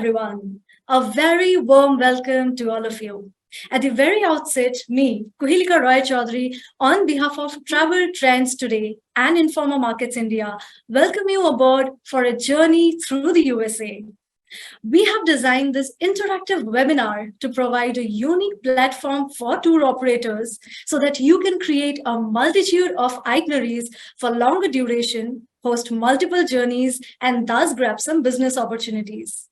everyone. A very warm welcome to all of you. At the very outset, me, Kuhilika Roy Chaudhary, on behalf of Travel Trends Today and Informa Markets India, welcome you aboard for a journey through the USA. We have designed this interactive webinar to provide a unique platform for tour operators so that you can create a multitude of itineraries for longer duration, host multiple journeys, and thus grab some business opportunities.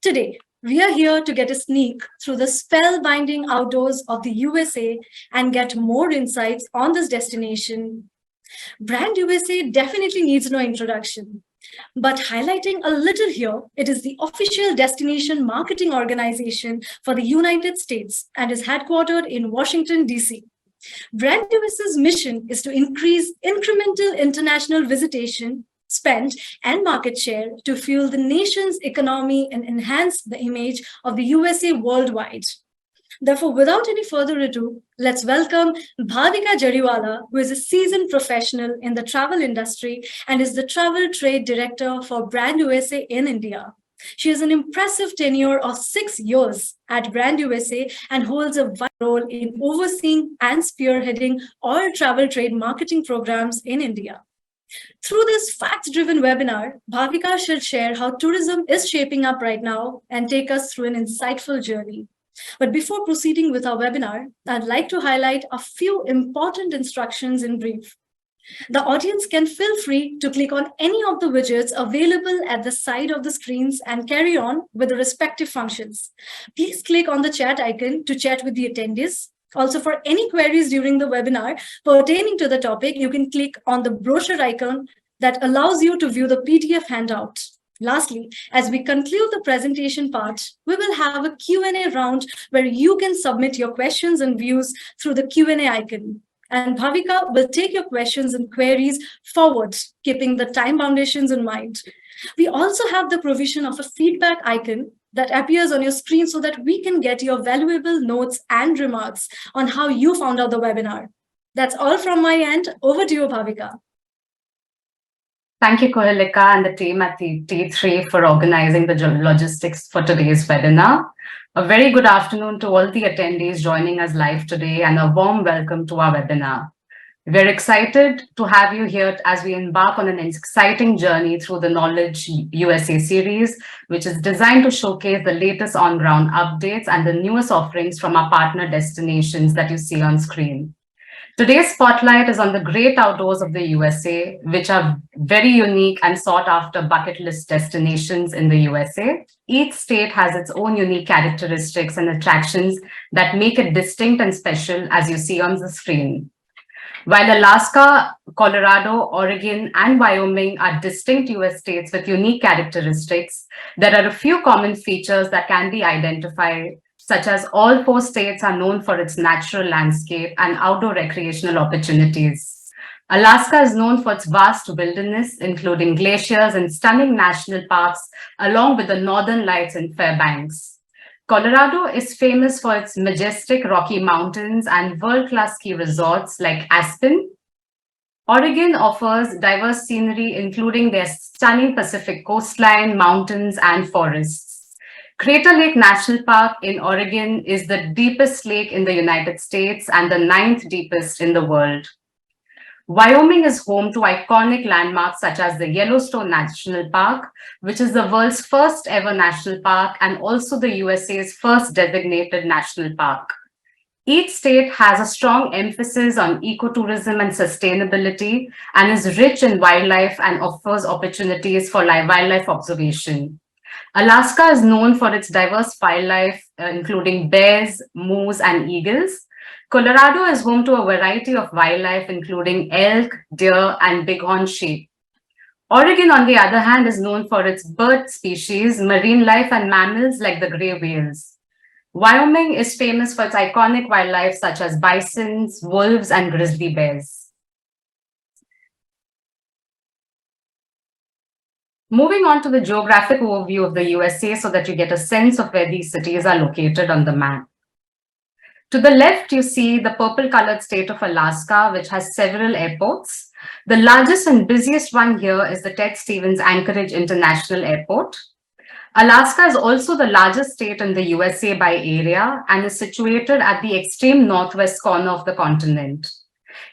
Today, we are here to get a sneak through the spellbinding outdoors of the USA and get more insights on this destination. Brand USA definitely needs no introduction. But highlighting a little here, it is the official destination marketing organization for the United States and is headquartered in Washington, D.C. Brand US's mission is to increase incremental international visitation, spend, and market share to fuel the nation's economy and enhance the image of the USA worldwide. Therefore, without any further ado, let's welcome Bhavika Jariwala, who is a seasoned professional in the travel industry and is the Travel Trade Director for Brand USA in India. She has an impressive tenure of 6 years at Brand USA and holds a vital role in overseeing and spearheading all travel trade marketing programs in India. Through this facts-driven webinar, Bhavika shall share how tourism is shaping up right now and take us through an insightful journey. But before proceeding with our webinar, I'd like to highlight a few important instructions in brief. The audience can feel free to click on any of the widgets available at the side of the screens and carry on with the respective functions. Please click on the chat icon to chat with the attendees. Also, for any queries during the webinar pertaining to the topic, you can click on the brochure icon that allows you to view the PDF handout. Lastly, as we conclude the presentation part, we will have a Q&A round where you can submit your questions and views through the Q&A icon. And Bhavika will take your questions and queries forward, keeping the time foundations in mind. We also have the provision of a feedback icon that appears on your screen so that we can get your valuable notes and remarks on how you found out the webinar. That's all from my end. Over to you, Bhavika. Thank you, Kuhilika and the team at the T3 for organizing the logistics for today's webinar. A very good afternoon to all the attendees joining us live today and a warm welcome to our webinar. We're excited to have you here as we embark on an exciting journey through the Knowledge USA series, which is designed to showcase the latest on-ground updates and the newest offerings from our partner destinations that you see on screen. Today's spotlight is on the great outdoors of the USA, which are very unique and sought after bucket list destinations in the USA. Each state has its own unique characteristics and attractions that make it distinct and special, as you see on the screen. While Alaska, Colorado, Oregon, and Wyoming are distinct US states with unique characteristics, there are a few common features that can be identified, such as all 4 states are known for its natural landscape and outdoor recreational opportunities. Alaska is known for its vast wilderness, including glaciers and stunning national parks, along with the Northern Lights in Fairbanks. Colorado is famous for its majestic Rocky Mountains and world-class ski resorts like Aspen. Oregon offers diverse scenery, including their stunning Pacific coastline, mountains, and forests. Crater Lake National Park in Oregon is the deepest lake in the United States and the 9th deepest in the world. Wyoming is home to iconic landmarks such as the Yellowstone National Park, which is the world's first ever national park and also the USA's first designated national park. Each state has a strong emphasis on ecotourism and sustainability and is rich in wildlife and offers opportunities for wildlife observation. Alaska is known for its diverse wildlife, including bears, moose, and eagles. Colorado is home to a variety of wildlife, including elk, deer, and bighorn sheep. Oregon, on the other hand, is known for its bird species, marine life, and mammals like the gray whales. Wyoming is famous for its iconic wildlife such as bisons, wolves, and grizzly bears. Moving on to the geographic overview of the USA so that you get a sense of where these cities are located on the map. To the left, you see the purple-colored state of Alaska, which has several airports. The largest and busiest one here is the Ted Stevens Anchorage International Airport. Alaska is also the largest state in the USA by area and is situated at the extreme northwest corner of the continent.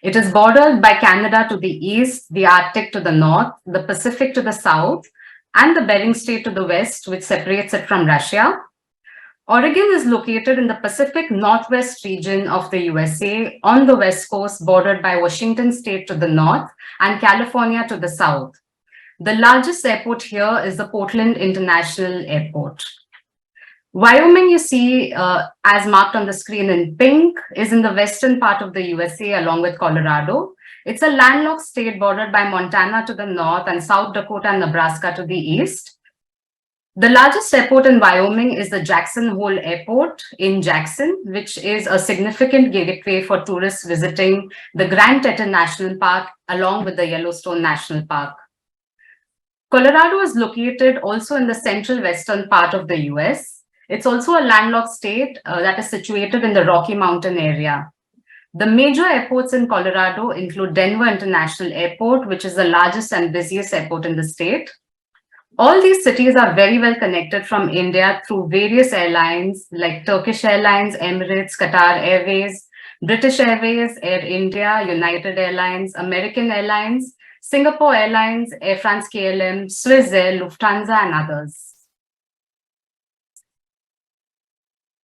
It is bordered by Canada to the east, the Arctic to the north, the Pacific to the south, and the Bering Strait to the west, which separates it from Russia. Oregon is located in the Pacific Northwest region of the USA on the west coast, bordered by Washington State to the north and California to the south. The largest airport here is the Portland International Airport. Wyoming, you see, as marked on the screen in pink, is in the western part of the USA along with Colorado. It's a landlocked state bordered by Montana to the north and South Dakota and Nebraska to the east. The largest airport in Wyoming is the Jackson Hole Airport in Jackson, which is a significant gateway for tourists visiting the Grand Teton National Park along with the Yellowstone National Park. Colorado is located also in the central western part of the US. It's also a landlocked state that is situated in the Rocky Mountain area. The major airports in Colorado include Denver International Airport, which is the largest and busiest airport in the state. All these cities are very well connected from India through various airlines like Turkish Airlines, Emirates, Qatar Airways, British Airways, Air India, United Airlines, American Airlines, Singapore Airlines, Air France KLM, Swiss Air, Lufthansa, and others.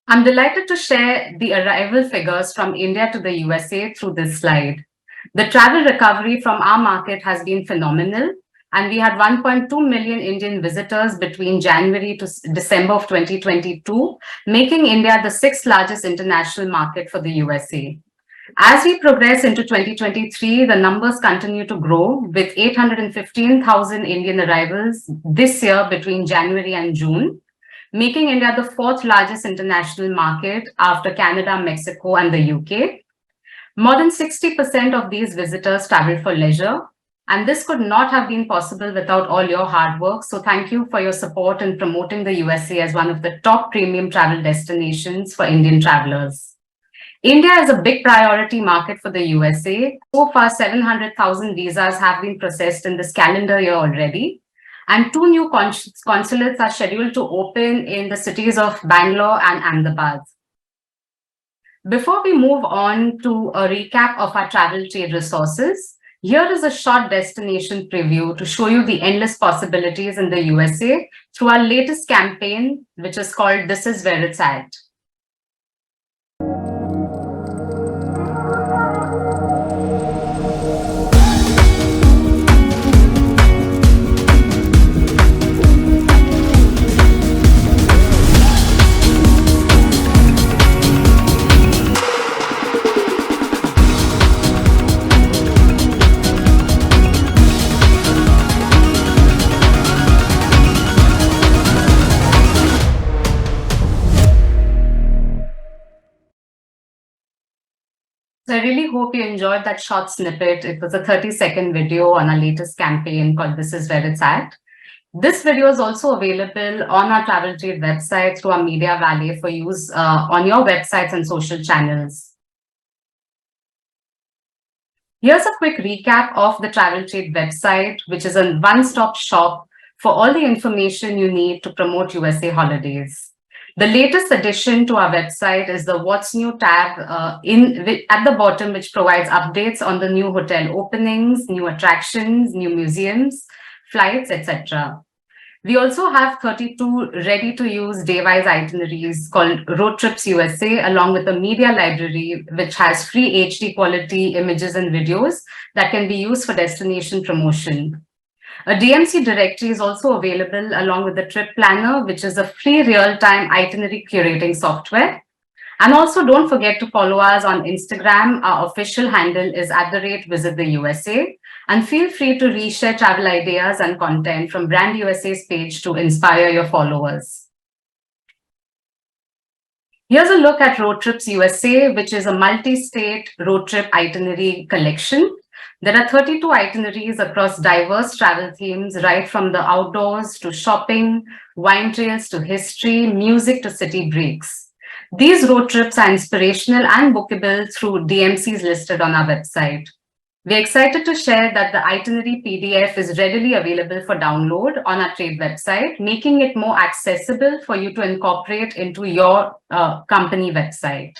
I'm delighted to share the arrival figures from India to the USA through this slide. The travel recovery from our market has been phenomenal, and we had 1.2 million Indian visitors between January to December of 2022, making India the sixth largest international market for the USA. As we progress into 2023, the numbers continue to grow with 815,000 Indian arrivals this year between January and June, making India the fourth largest international market after Canada, Mexico, and the UK. More than 60% of these visitors travel for leisure, and this could not have been possible without all your hard work. So thank you for your support in promoting the USA as one of the top premium travel destinations for Indian travelers. India is a big priority market for the USA. So far, 700,000 visas have been processed in this calendar year already. And 2 new consulates are scheduled to open in the cities of Bangalore and Ahmedabad. Before we move on to a recap of our travel trade resources, here is a short destination preview to show you the endless possibilities in the USA through our latest campaign, which is called This Is Where It's At. So I really hope you enjoyed that short snippet. It was a 30-second video on our latest campaign called This Is Where It's At. This video is also available on our Travel Trade website through our Media Valley for use on your websites and social channels. Here's a quick recap of the Travel Trade website, which is a one-stop shop for all the information you need to promote USA holidays. The latest addition to our website is the What's New tab at the bottom, which provides updates on the new hotel openings, new attractions, new museums, flights, etc. We also have 32 ready-to-use day-wise itineraries called Road Trips USA, along with a media library, which has free HD quality images and videos that can be used for destination promotion. A DMC directory is also available along with the Trip Planner, which is a free real-time itinerary curating software. And also don't forget to follow us on Instagram. Our official handle is @VisitTheUSA. And feel free to reshare travel ideas and content from Brand USA's page to inspire your followers. Here's a look at Road Trips USA, which is a multi-state road trip itinerary collection. There are 32 itineraries across diverse travel themes, right from the outdoors to shopping, wine trails to history, music to city breaks. These road trips are inspirational and bookable through DMCs listed on our website. We're excited to share that the itinerary PDF is readily available for download on our trade website, making it more accessible for you to incorporate into your company website.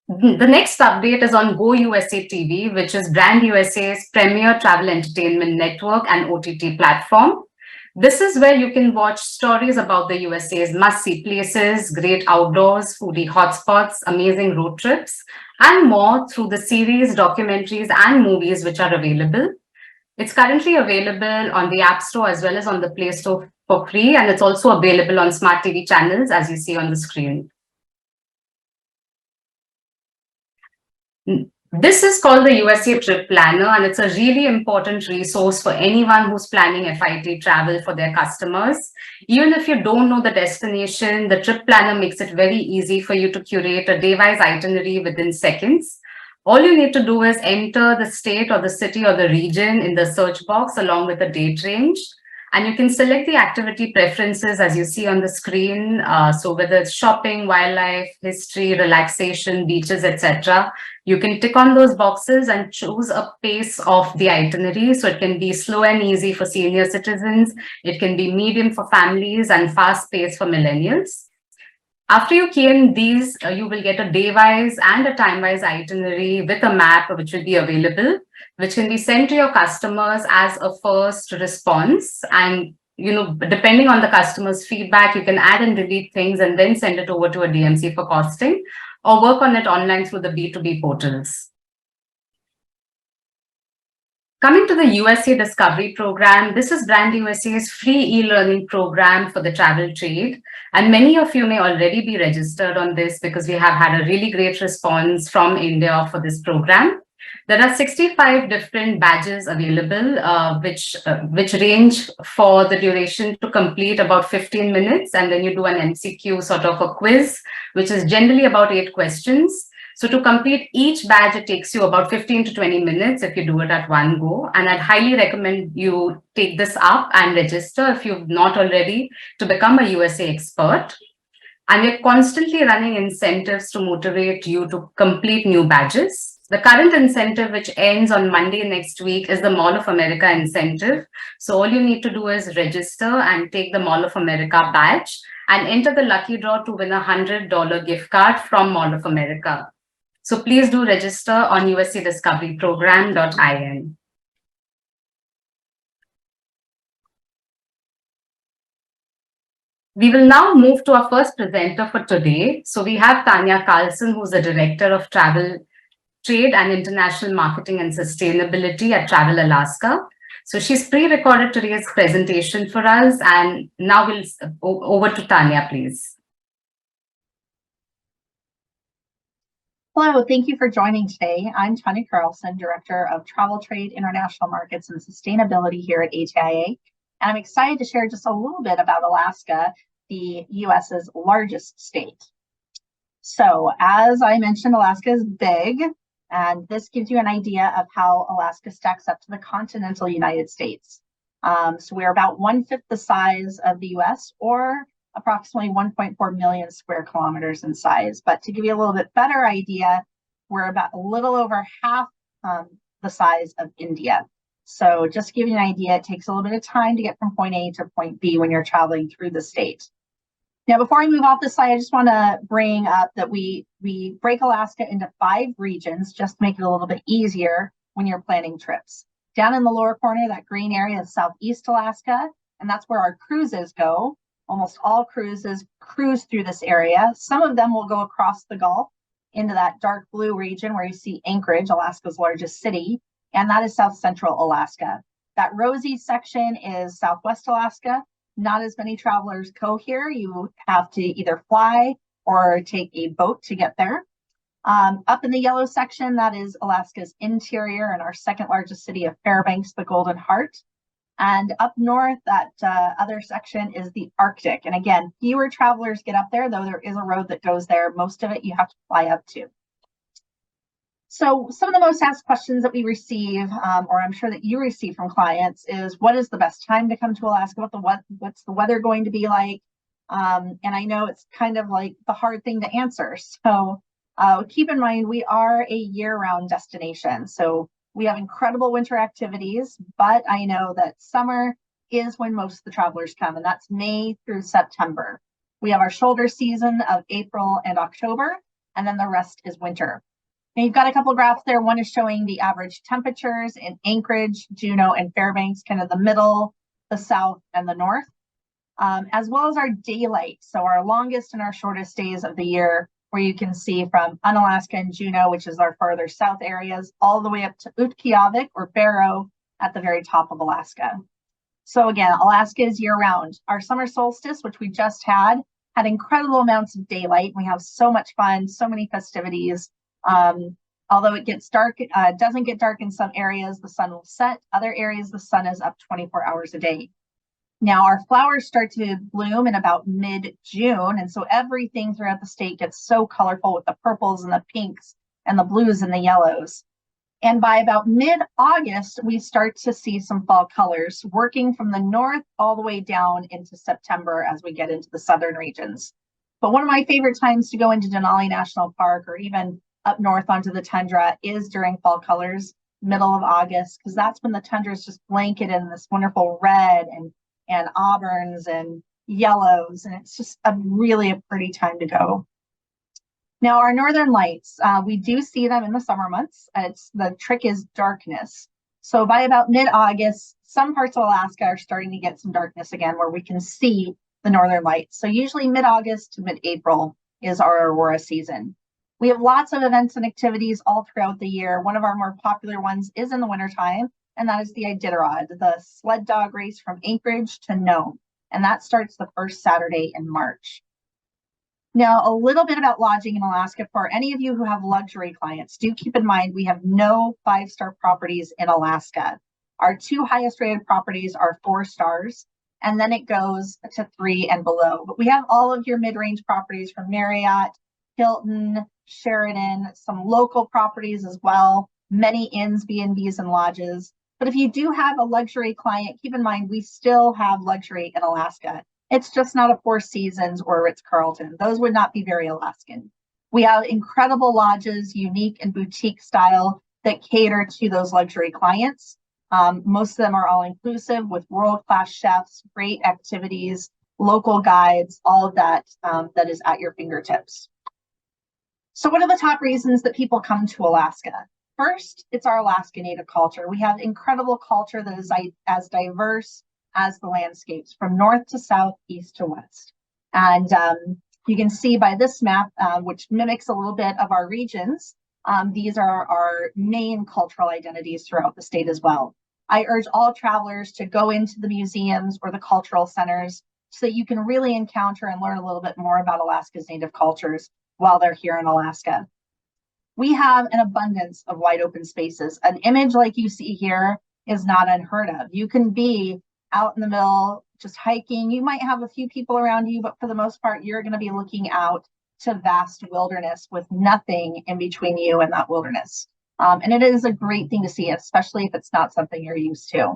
The next update is on Go USA TV, which is Brand USA's premier travel entertainment network and OTT platform. This is where you can watch stories about the USA's must-see places, great outdoors, foodie hotspots, amazing road trips, and more through the series, documentaries, and movies which are available. It's currently available on the App Store as well as on the Play Store for free, and it's also available on smart TV channels as you see on the screen. This is called the USA Trip Planner, and it's a really important resource for anyone who's planning FIT travel for their customers. Even if you don't know the destination, the Trip Planner makes it very easy for you to curate a day-wise itinerary within seconds. All you need to do is enter the state or the city or the region in the search box along with the date range. And you can select the activity preferences as you see on the screen. So whether it's shopping, wildlife, history, relaxation, beaches, etc. You can tick on those boxes and choose a pace of the itinerary. So it can be slow and easy for senior citizens. It can be medium for families and fast paced for millennials. After you key in these, you will get a day-wise and a time-wise itinerary with a map which will be available, which can be sent to your customers as a first response. And depending on the customer's feedback, you can add and delete things and then send it over to a DMC for costing or work on it online through the B2B portals. Coming to the USA Discovery Program, this is Brand USA's free e-learning program for the travel trade. And many of you may already be registered on this because we have had a really great response from India for this program. There are 65 different badges available, which range for the duration to complete about 15 minutes. And then you do an MCQ sort of a quiz, which is generally about 8 questions. So to complete each badge, it takes you about 15 to 20 minutes if you do it at one go. And I'd highly recommend you take this up and register if you've not already to become a USA expert. And we're constantly running incentives to motivate you to complete new badges. The current incentive, which ends on Monday next week, is the Mall of America incentive. So all you need to do is register and take the Mall of America badge and enter the lucky draw to win a $100 gift card from Mall of America. So please do register on usadiscoveryprogram.in. We will now move to our first presenter for today. So we have Tanya Carlson, who's the Director of Travel, Trade and International Marketing and Sustainability at Travel Alaska. So she's pre-recorded today's presentation for us. And now we'll over to Tanya, please. Hello, thank you for joining today. I'm Tanya Carlson, Director of Travel Trade, International Markets, and Sustainability here at ATIA. And I'm excited to share just a little bit about Alaska, the US's largest state. So as I mentioned, Alaska is big, and this gives you an idea of how Alaska stacks up to the continental United States. So we're about 1/5 the size of the US, or approximately 1.4 million square kilometers in size. But to give you a little bit better idea, we're about a little over half the size of India. So just to give you an idea, it takes a little bit of time to get from point A to point B when you're traveling through the state. Now, before I move off this slide, I just want to bring up that we break Alaska into 5 regions, just to make it a little bit easier when you're planning trips. Down in the lower corner, that green area is Southeast Alaska, and that's where our cruises go. Almost all cruises cruise through this area. Some of them will go across the Gulf into that dark blue region where you see Anchorage, Alaska's largest city, and that is South Central Alaska. That rosy section is Southwest Alaska. Not as many travelers go here. You have to either fly or take a boat to get there. Up in the yellow section, that is Alaska's interior and our second largest city of Fairbanks, the Golden Heart. And up north, that other section is the Arctic. And again, fewer travelers get up there, though there is a road that goes there. Most of it you have to fly up to. So some of the most asked questions that we receive, or I'm sure that you receive from clients, is what is the best time to come to Alaska? What's the weather going to be like? And I know it's kind of like the hard thing to answer. So Keep in mind, we are a year-round destination. So we have incredible winter activities, but I know that summer is when most of the travelers come, and that's May through September. We have our shoulder season of April and October, and then the rest is winter. Now you've got a couple of graphs there. One is showing the average temperatures in Anchorage, Juneau, and Fairbanks, kind of the middle, the south, and the north, as well as our daylight. So our longest and our shortest days of the year, where you can see from Unalaska and Juneau, which is our farther south areas, all the way up to Utqiagvik or Barrow at the very top of Alaska. So again, Alaska is year-round. Our summer solstice, which we just had incredible amounts of daylight. We have so much fun, so many festivities. Although it gets dark, it doesn't get dark in some areas, the sun will set. Other areas, the sun is up 24 hours a day. Now our flowers start to bloom in about mid-June. And so everything throughout the state gets so colorful with the purples and the pinks and the blues and the yellows. And by about mid-August, we start to see some fall colors working from the north all the way down into September as we get into the southern regions. But one of my favorite times to go into Denali National Park or even up north onto the tundra is during fall colors, middle of August, because that's when the tundra is just blanketed in this wonderful red and auburns and yellows. And it's just really a pretty time to go. Now, our northern lights, we do see them in the summer months. The trick is darkness. So by about mid-August, some parts of Alaska are starting to get some darkness again where we can see the northern lights. So usually mid-August to mid-April is our aurora season. We have lots of events and activities all throughout the year. One of our more popular ones is in the wintertime, and that is the Iditarod, the sled dog race from Anchorage to Nome. And that starts the first Saturday in March. Now, a little bit about lodging in Alaska. For any of you who have luxury clients, do keep in mind we have no 5-star properties in Alaska. Our 2 highest rated properties are 4 stars, and then it goes to 3 and below. But we have all of your mid-range properties from Marriott, Hilton, Sheraton, some local properties as well, many inns, B&Bs, and lodges. But if you do have a luxury client, keep in mind we still have luxury in Alaska. It's just not a Four Seasons or Ritz-Carlton. Those would not be very Alaskan. We have incredible lodges, unique and boutique style, that cater to those luxury clients. Most of them are all inclusive with world-class chefs, great activities, local guides, all of that that is at your fingertips. So what are the top reasons that people come to Alaska? First, it's our Alaska Native culture. We have incredible culture that is as diverse as the landscapes from north to south, east to west. And you can see by this map, which mimics a little bit of our regions, these are our main cultural identities throughout the state as well. I urge all travelers to go into the museums or the cultural centers so that you can really encounter and learn a little bit more about Alaska's Native cultures while they're here in Alaska. We have an abundance of wide open spaces. An image like you see here is not unheard of. You can be out in the middle, just hiking. You might have a few people around you, but for the most part, you're going to be looking out to vast wilderness with nothing in between you and that wilderness. And it is a great thing to see, especially if it's not something you're used to.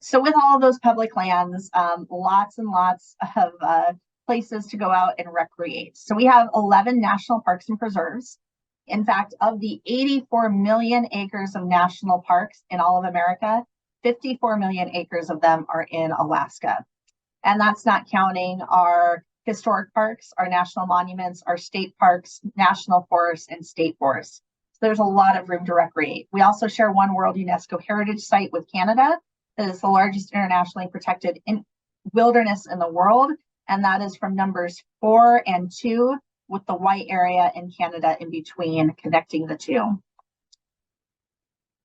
So with all of those public lands, lots and lots of places to go out and recreate. So we have 11 national parks and preserves. In fact, of the 84 million acres of national parks in all of America, 54 million acres of them are in Alaska. And that's not counting our historic parks, our national monuments, our state parks, national forests, and state forests. So there's a lot of room to recreate. We also share one World UNESCO Heritage Site with Canada that is the largest internationally protected wilderness in the world. And that is from numbers 4 and 2, with the white area in Canada in between, connecting the two.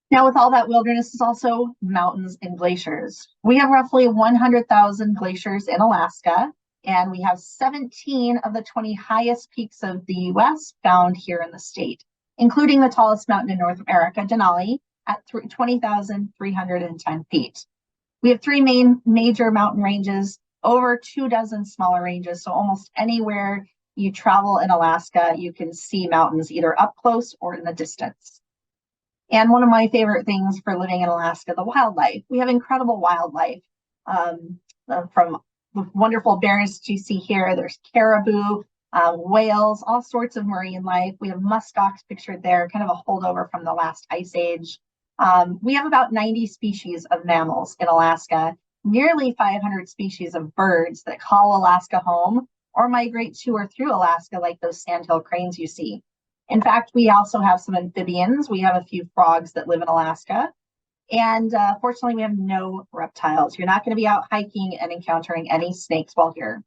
Now, with all that wilderness is also mountains and glaciers. We have roughly 100,000 glaciers in Alaska, and we have 17 of the 20 highest peaks of the US found here in the state, including the tallest mountain in North America, Denali, at 20,310 feet. We have 3 major mountain ranges, over 24 smaller ranges, so almost anywhere you travel in Alaska, you can see mountains either up close or in the distance. And one of my favorite things for living in Alaska, the wildlife. We have incredible wildlife, from the wonderful bears that you see here. There's caribou, whales, all sorts of marine life. We have muskox pictured there, kind of a holdover from the last ice age. We have about 90 species of mammals in Alaska, nearly 500 species of birds that call Alaska home or migrate to or through Alaska, like those sandhill cranes you see. In fact, we also have some amphibians. We have a few frogs that live in Alaska. And fortunately, we have no reptiles. You're not going to be out hiking and encountering any snakes while here.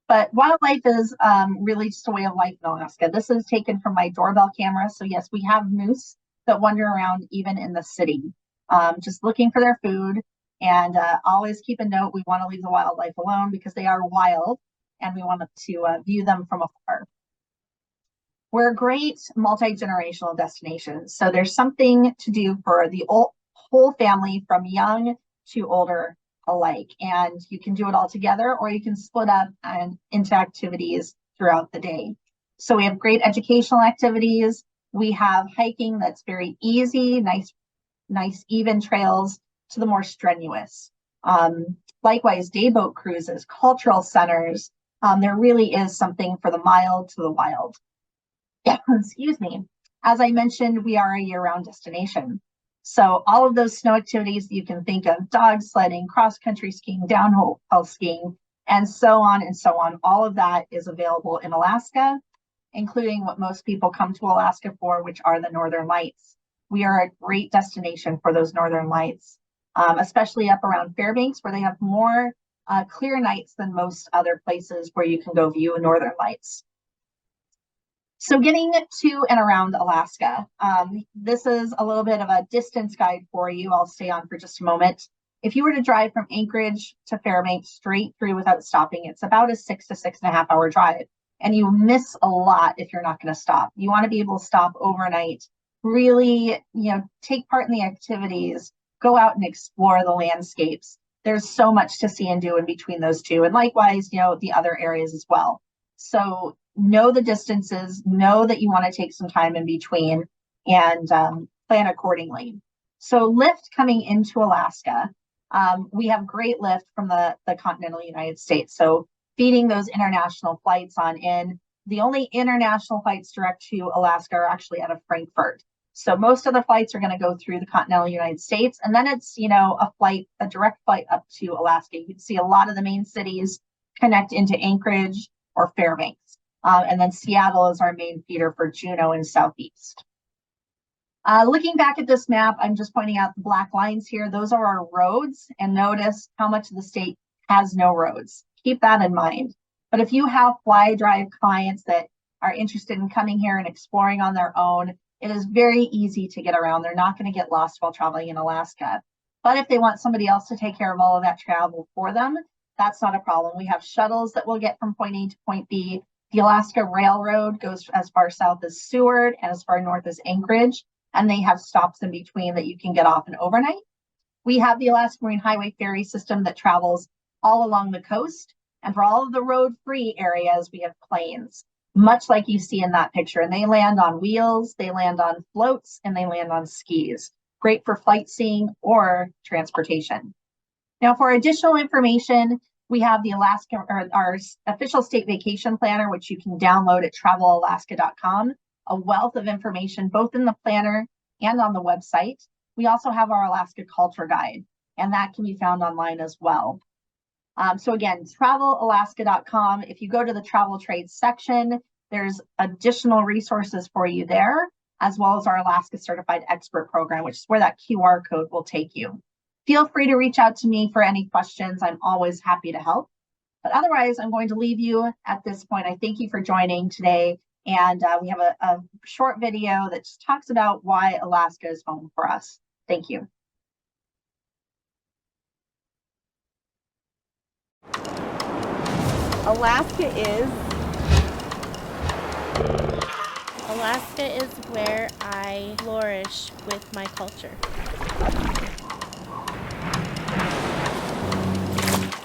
But wildlife is really just a way of life in Alaska. This is taken from my doorbell camera. So yes, we have moose that wander around even in the city, just looking for their food. And always keep a note, we want to leave the wildlife alone because they are wild and we want to view them from afar. We're a great multi-generational destination. So there's something to do for the whole family from young to older alike. And you can do it all together or you can split up and into activities throughout the day. So we have great educational activities. We have hiking that's very easy, nice even trails to the more strenuous. Likewise, dayboat cruises, cultural centers. There really is something for the mild to the wild. Excuse me. As I mentioned, we are a year-round destination. So all of those snow activities you can think of, dog sledding, cross-country skiing, downhill skiing, and so on and so on. All of that is available in Alaska, including what most people come to Alaska for, which are the Northern Lights. We are a great destination for those Northern Lights, especially up around Fairbanks, where they have more clear nights than most other places where you can go view Northern Lights. So getting to and around Alaska, this is a little bit of a distance guide for you. I'll stay on for just a moment. If you were to drive from Anchorage to Fairbanks straight through without stopping, it's about a 6 to 6.5 hour drive. And you miss a lot if you're not going to stop. You want to be able to stop overnight, really, take part in the activities, go out and explore the landscapes. There's so much to see and do in between those two. And likewise, the other areas as well. So know the distances, know that you want to take some time in between and plan accordingly. So lift coming into Alaska, we have great lift from the continental United States. So feeding those international flights on in. The only international flights direct to Alaska are actually out of Frankfurt. So most of the flights are going to go through the continental United States. And then it's, a direct flight up to Alaska. You can see a lot of the main cities connect into Anchorage or Fairbanks. And then Seattle is our main feeder for Juneau and Southeast. Looking back at this map, I'm just pointing out the black lines here. Those are our roads. And notice how much of the state has no roads. Keep that in mind. But if you have fly drive clients that are interested in coming here and exploring on their own, it is very easy to get around. They're not going to get lost while traveling in Alaska. But if they want somebody else to take care of all of that travel for them, that's not a problem. We have shuttles that will get from point A to point B. The Alaska Railroad goes as far south as Seward and as far north as Anchorage, and they have stops in between that you can get off and overnight. We have the Alaska Marine Highway ferry system that travels all along the coast. And for all of the road-free areas, we have planes, much like you see in that picture. And they land on wheels, they land on floats, and they land on skis. Great for flight seeing or transportation. Now, for additional information, we have the our official state vacation planner, which you can download at travelalaska.com, a wealth of information, both in the planner and on the website. We also have our Alaska Culture Guide, and that can be found online as well. So again, travelalaska.com. If you go to the travel trade section, there's additional resources for you there, as well as our Alaska Certified Expert Program, which is where that QR code will take you. Feel free to reach out to me for any questions. I'm always happy to help. But otherwise, I'm going to leave you at this point. I thank you for joining today. And we have a short video that just talks about why Alaska is home for us. Thank you. Alaska is where I flourish with my culture.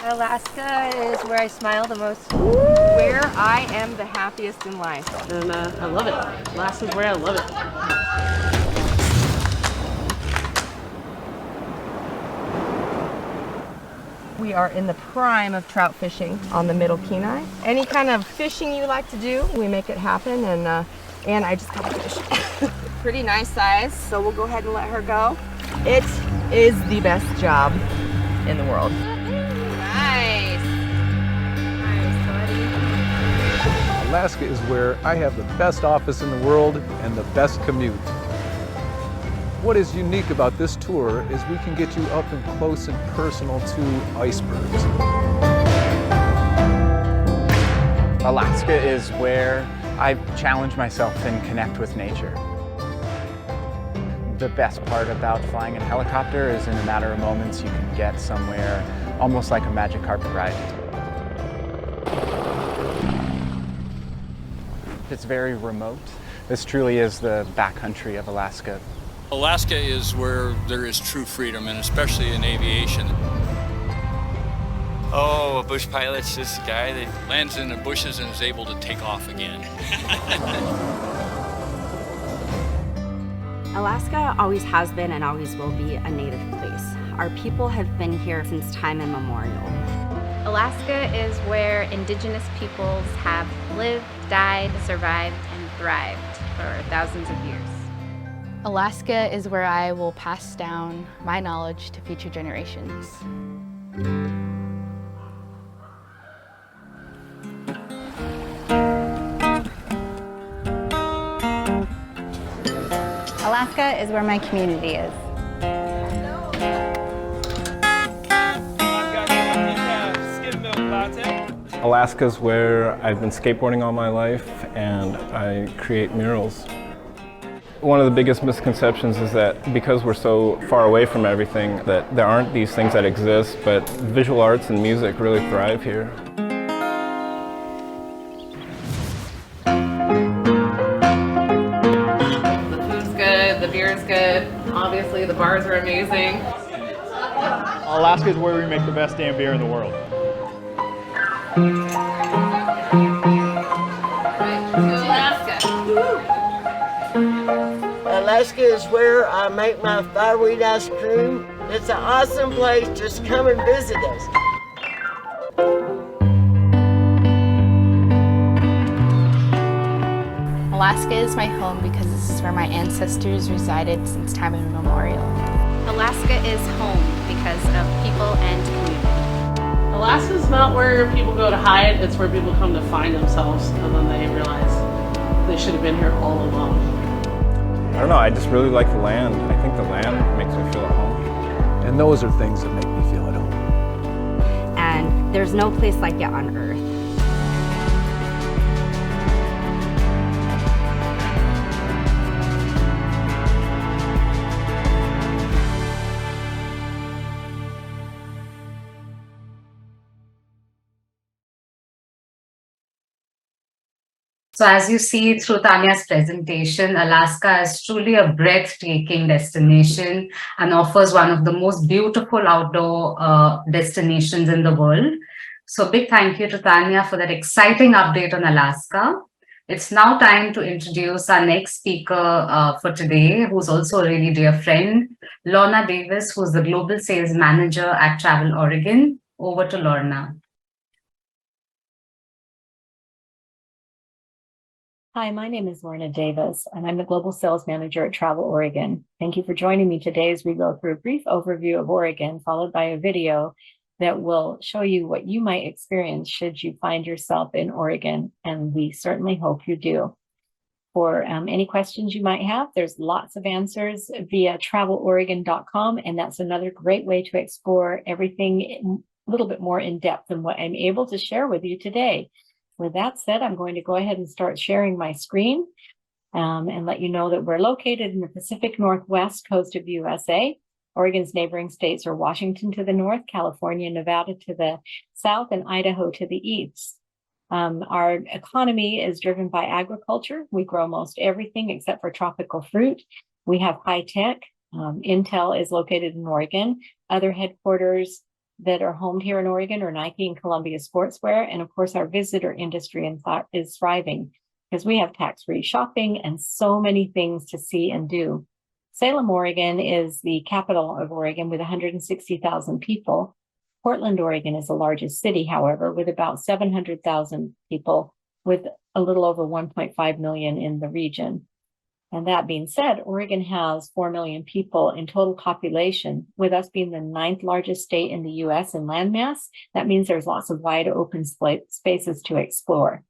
Alaska is where I smile the most. Where I am the happiest in life. And I love it. Alaska's where I love it. We are in the prime of trout fishing on the Middle Kenai. Any kind of fishing you like to do, we make it happen, and I just got a fish. Pretty nice size, so we'll go ahead and let her go. It is the best job in the world. Nice. Nice, buddy. Alaska is where I have the best office in the world and the best commute. What is unique about this tour is we can get you up and close and personal to icebergs. Alaska is where I challenge myself and connect with nature. The best part about flying in a helicopter is in a matter of moments you can get somewhere almost like a magic carpet ride. It's very remote. This truly is the backcountry of Alaska. Alaska is where there is true freedom, and especially in aviation. Oh, a bush pilot's this guy that lands in the bushes and is able to take off again. Alaska always has been and always will be a native place. Our people have been here since time immemorial. Alaska is where indigenous peoples have lived, died, survived, and thrived for thousands of years. Alaska is where I will pass down my knowledge to future generations. Alaska is where my community is. Alaska is where I've been skateboarding all my life and I create murals. One of the biggest misconceptions is that because we're so far away from everything that there aren't these things that exist, but visual arts and music really thrive here. The food's good, the beer's good, obviously the bars are amazing. Alaska is where we make the best damn beer in the world. Alaska is where I make my fireweed ice cream. It's an awesome place. Just come and visit us. Alaska is my home because this is where my ancestors resided since time immemorial. Alaska is home because of people and community. Alaska's not where people go to hide, it's where people come to find themselves, and then they realize they should have been here all along. I don't know, I just really like the land. I think the land makes me feel at home. And those are things that make me feel at home. And there's no place like it on Earth. So as you see through Tanya's presentation, Alaska is truly a breathtaking destination and offers one of the most beautiful outdoor destinations in the world. So big thank you to Tanya for that exciting update on Alaska. It's now time to introduce our next speaker for today, who's also a really dear friend, Lorna Davis, who's the Global Sales Manager at Travel Oregon. Over to Lorna. Hi, my name is Lorna Davis, and I'm the Global Sales Manager at Travel Oregon. Thank you for joining me today as we go through a brief overview of Oregon, followed by a video that will show you what you might experience should you find yourself in Oregon, and we certainly hope you do. For any questions you might have, there's lots of answers via traveloregon.com, and that's another great way to explore everything a little bit more in depth than what I'm able to share with you today. With that said, I'm going to go ahead and start sharing my screen and let you know that we're located in the Pacific Northwest coast of USA. Oregon's neighboring states are Washington to the north, California, Nevada to the south, and Idaho to the east. Our economy is driven by agriculture. We grow most everything except for tropical fruit. We have high tech. Intel is located in Oregon. Other headquarters that are homed here in Oregon are Nike and Columbia Sportswear. And of course, our visitor industry is thriving because we have tax-free shopping and so many things to see and do. Salem, Oregon is the capital of Oregon with 160,000 people. Portland, Oregon is the largest city, however, with about 700,000 people, with a little over 1.5 million in the region. And that being said, Oregon has 4 million people in total population, with us being the 9th largest state in the US in landmass. That means there's lots of wide open spaces to explore.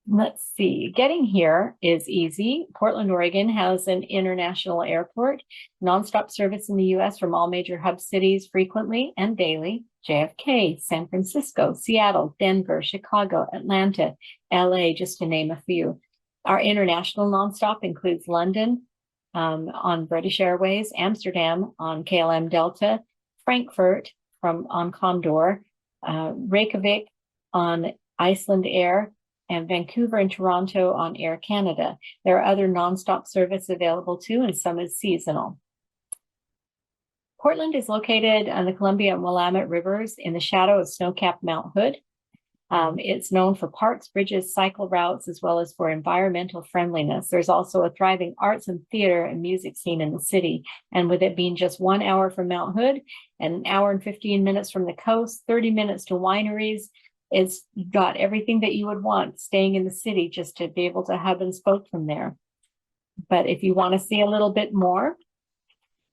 Let's see, getting here is easy. Portland, Oregon has an international airport, nonstop service in the US from all major hub cities frequently and daily. JFK, San Francisco, Seattle, Denver, Chicago, Atlanta, LA, just to name a few. Our international nonstop includes London on British Airways, Amsterdam on KLM Delta, Frankfurt on Condor, Reykjavik on Iceland Air, and Vancouver and Toronto on Air Canada. There are other nonstop service available too, and some is seasonal. Portland is located on the Columbia and Willamette Rivers in the shadow of snow-capped Mount Hood. It's known for parks, bridges, cycle routes, as well as for environmental friendliness. There's also a thriving arts and theater and music scene in the city. And with it being just 1 hour from Mount Hood and an hour and 15 minutes from the coast, 30 minutes to wineries, it's got everything that you would want staying in the city just to be able to hub and spoke from there. But if you want to see a little bit more,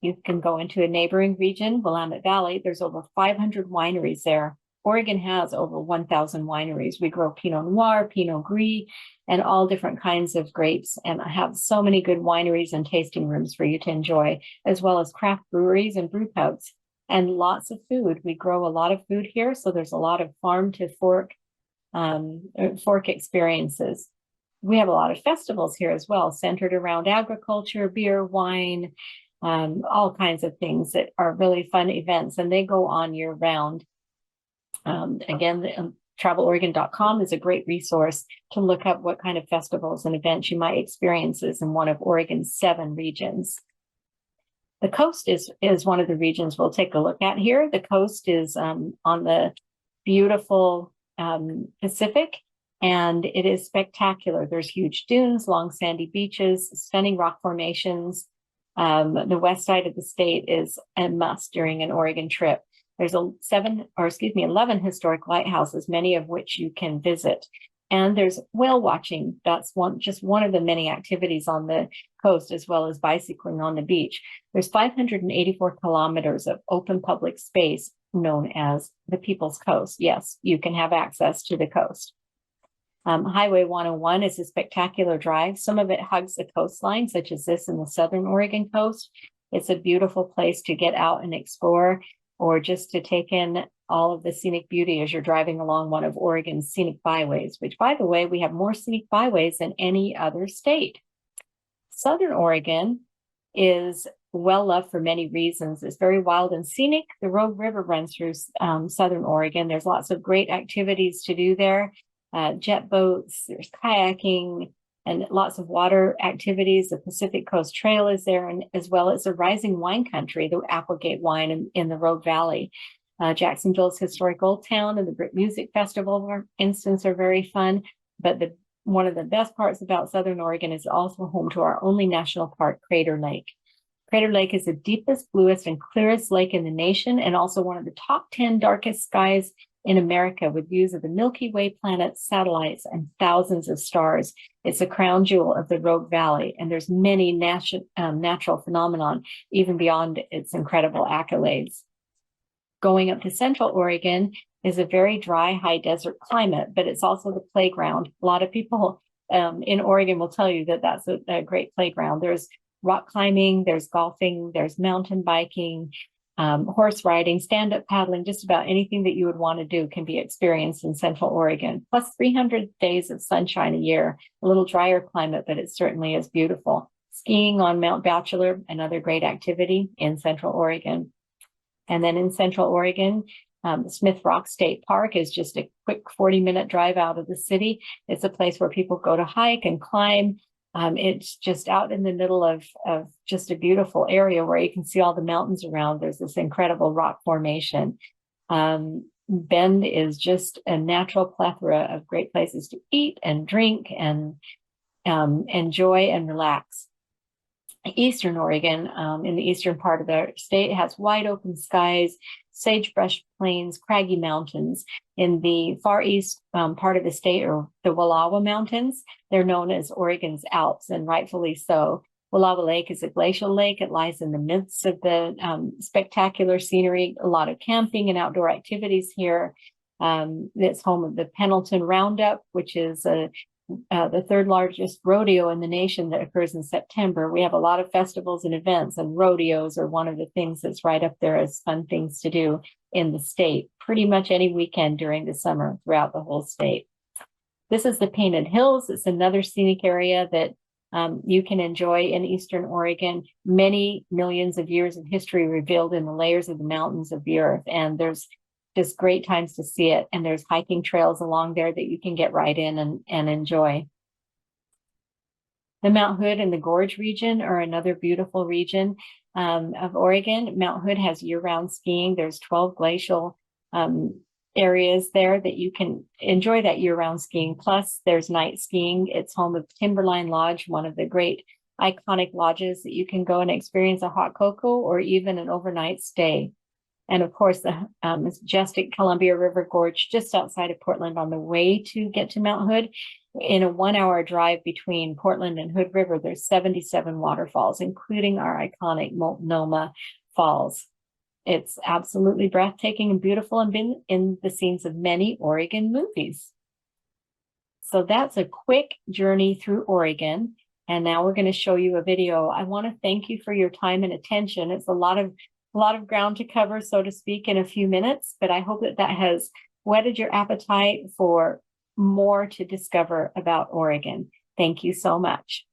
you can go into a neighboring region, Willamette Valley. There's over 500 wineries there. Oregon has over 1,000 wineries. We grow Pinot Noir, Pinot Gris, and all different kinds of grapes. And I have so many good wineries and tasting rooms for you to enjoy, as well as craft breweries and brew pubs. And lots of food. We grow a lot of food here, so there's a lot of farm to fork experiences. We have a lot of festivals here as well, centered around agriculture, beer, wine, all kinds of things that are really fun events, and they go on year round. Again, TravelOregon.com is a great resource to look up what kind of festivals and events you might experience in one of Oregon's 7 regions. The coast is one of the regions we'll take a look at here. The coast is on the beautiful Pacific, and it is spectacular. There's huge dunes, long sandy beaches, stunning rock formations. The west side of the state is a must during an Oregon trip. There's 11 historic lighthouses, many of which you can visit. And there's whale watching. That's just one of the many activities on the coast, as well as bicycling on the beach. There's 584 kilometers of open public space known as the People's Coast. Yes, you can have access to the coast. Highway 101 is a spectacular drive. Some of it hugs the coastline, such as this in the southern Oregon coast. It's a beautiful place to get out and explore, or just to take in all of the scenic beauty as you're driving along one of Oregon's scenic byways, which, by the way, we have more scenic byways than any other state. Southern Oregon is well loved for many reasons. It's very wild and scenic. The Rogue River runs through Southern Oregon. There's lots of great activities to do there. Jet boats, there's kayaking, and lots of water activities. The Pacific Coast Trail is there, and as well as a rising wine country, the Applegate wine in the Rogue Valley. Jacksonville's historic Old Town and the Brit Music Festival, for instance, are very fun. But one of the best parts about Southern Oregon is also home to our only national park, Crater Lake. Crater Lake is the deepest, bluest, and clearest lake in the nation, and also one of the top 10 darkest skies in America, with views of the Milky Way planets, satellites, and thousands of stars. It's a crown jewel of the Rogue Valley, and there's many natural phenomenon even beyond its incredible accolades. Going up to Central Oregon is a very dry, high desert climate, but it's also the playground. A lot of people in Oregon will tell you that that's a great playground. There's rock climbing, there's golfing, there's mountain biking, horse riding, stand-up paddling. Just about anything that you would want to do can be experienced in Central Oregon. Plus 300 days of sunshine a year, a little drier climate, but it certainly is beautiful. Skiing on Mount Bachelor, another great activity in Central Oregon. And then in Central Oregon, Smith Rock State Park is just a quick 40-minute drive out of the city. It's a place where people go to hike and climb. It's just out in the middle of just a beautiful area where you can see all the mountains around. There's this incredible rock formation. Bend is just a natural plethora of great places to eat and drink and enjoy and relax. Eastern Oregon, in the eastern part of the state, has wide open skies, sagebrush plains, craggy mountains. In the far east part of the state are the Wallowa Mountains. They're known as Oregon's Alps, and rightfully so. Wallowa Lake is a glacial lake. It lies in the midst of the spectacular scenery, a lot of camping and outdoor activities here. It's home of the Pendleton Roundup, which is the third largest rodeo in the nation that occurs in September. We have a lot of festivals and events, and rodeos are one of the things that's right up there as fun things to do in the state, pretty much any weekend during the summer throughout the whole state. This is the Painted Hills. It's another scenic area that you can enjoy in Eastern Oregon. Many millions of years of history revealed in the layers of the mountains of the earth, and there's just great times to see it. And there's hiking trails along there that you can get right in and enjoy. The Mount Hood and the Gorge region are another beautiful region of Oregon. Mount Hood has year-round skiing. There's 12 glacial areas there that you can enjoy that year-round skiing. Plus, there's night skiing. It's home of Timberline Lodge, one of the great iconic lodges that you can go and experience a hot cocoa or even an overnight stay. And of course, the majestic Columbia River Gorge just outside of Portland on the way to get to Mount Hood. In a 1-hour drive between Portland and Hood River, there's 77 waterfalls, including our iconic Multnomah Falls. It's absolutely breathtaking and beautiful and been in the scenes of many Oregon movies. So that's a quick journey through Oregon. And now we're going to show you a video. I want to thank you for your time and attention. It's a lot of ground to cover, so to speak, in a few minutes, but I hope that has whetted your appetite for more to discover about Oregon. Thank you so much.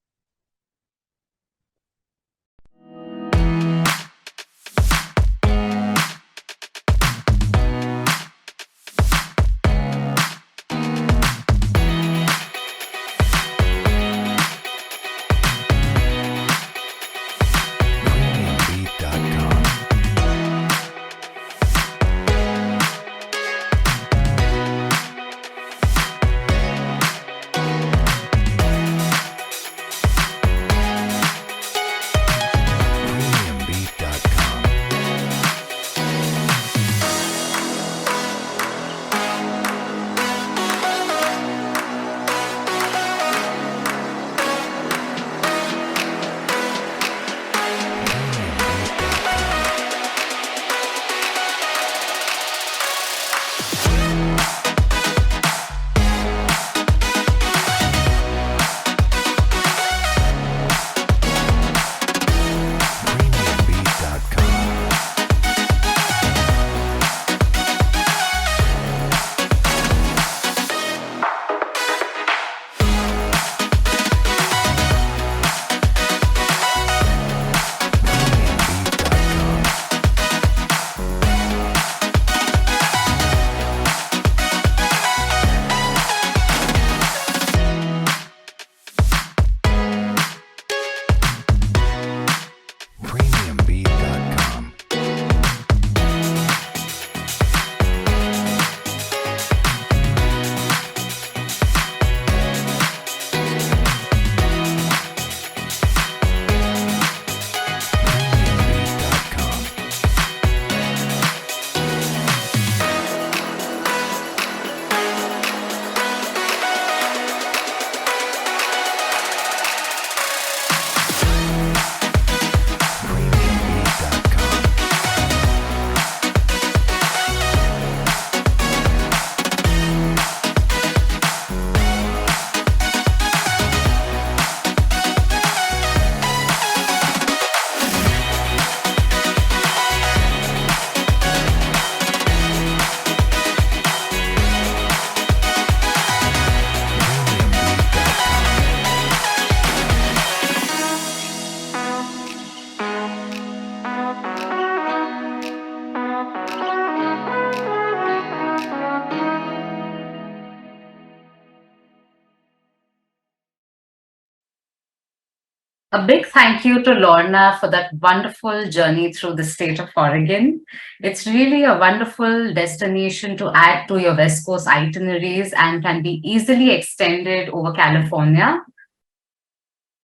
A big thank you to Lorna for that wonderful journey through the state of Oregon. It's really a wonderful destination to add to your West Coast itineraries and can be easily extended over California.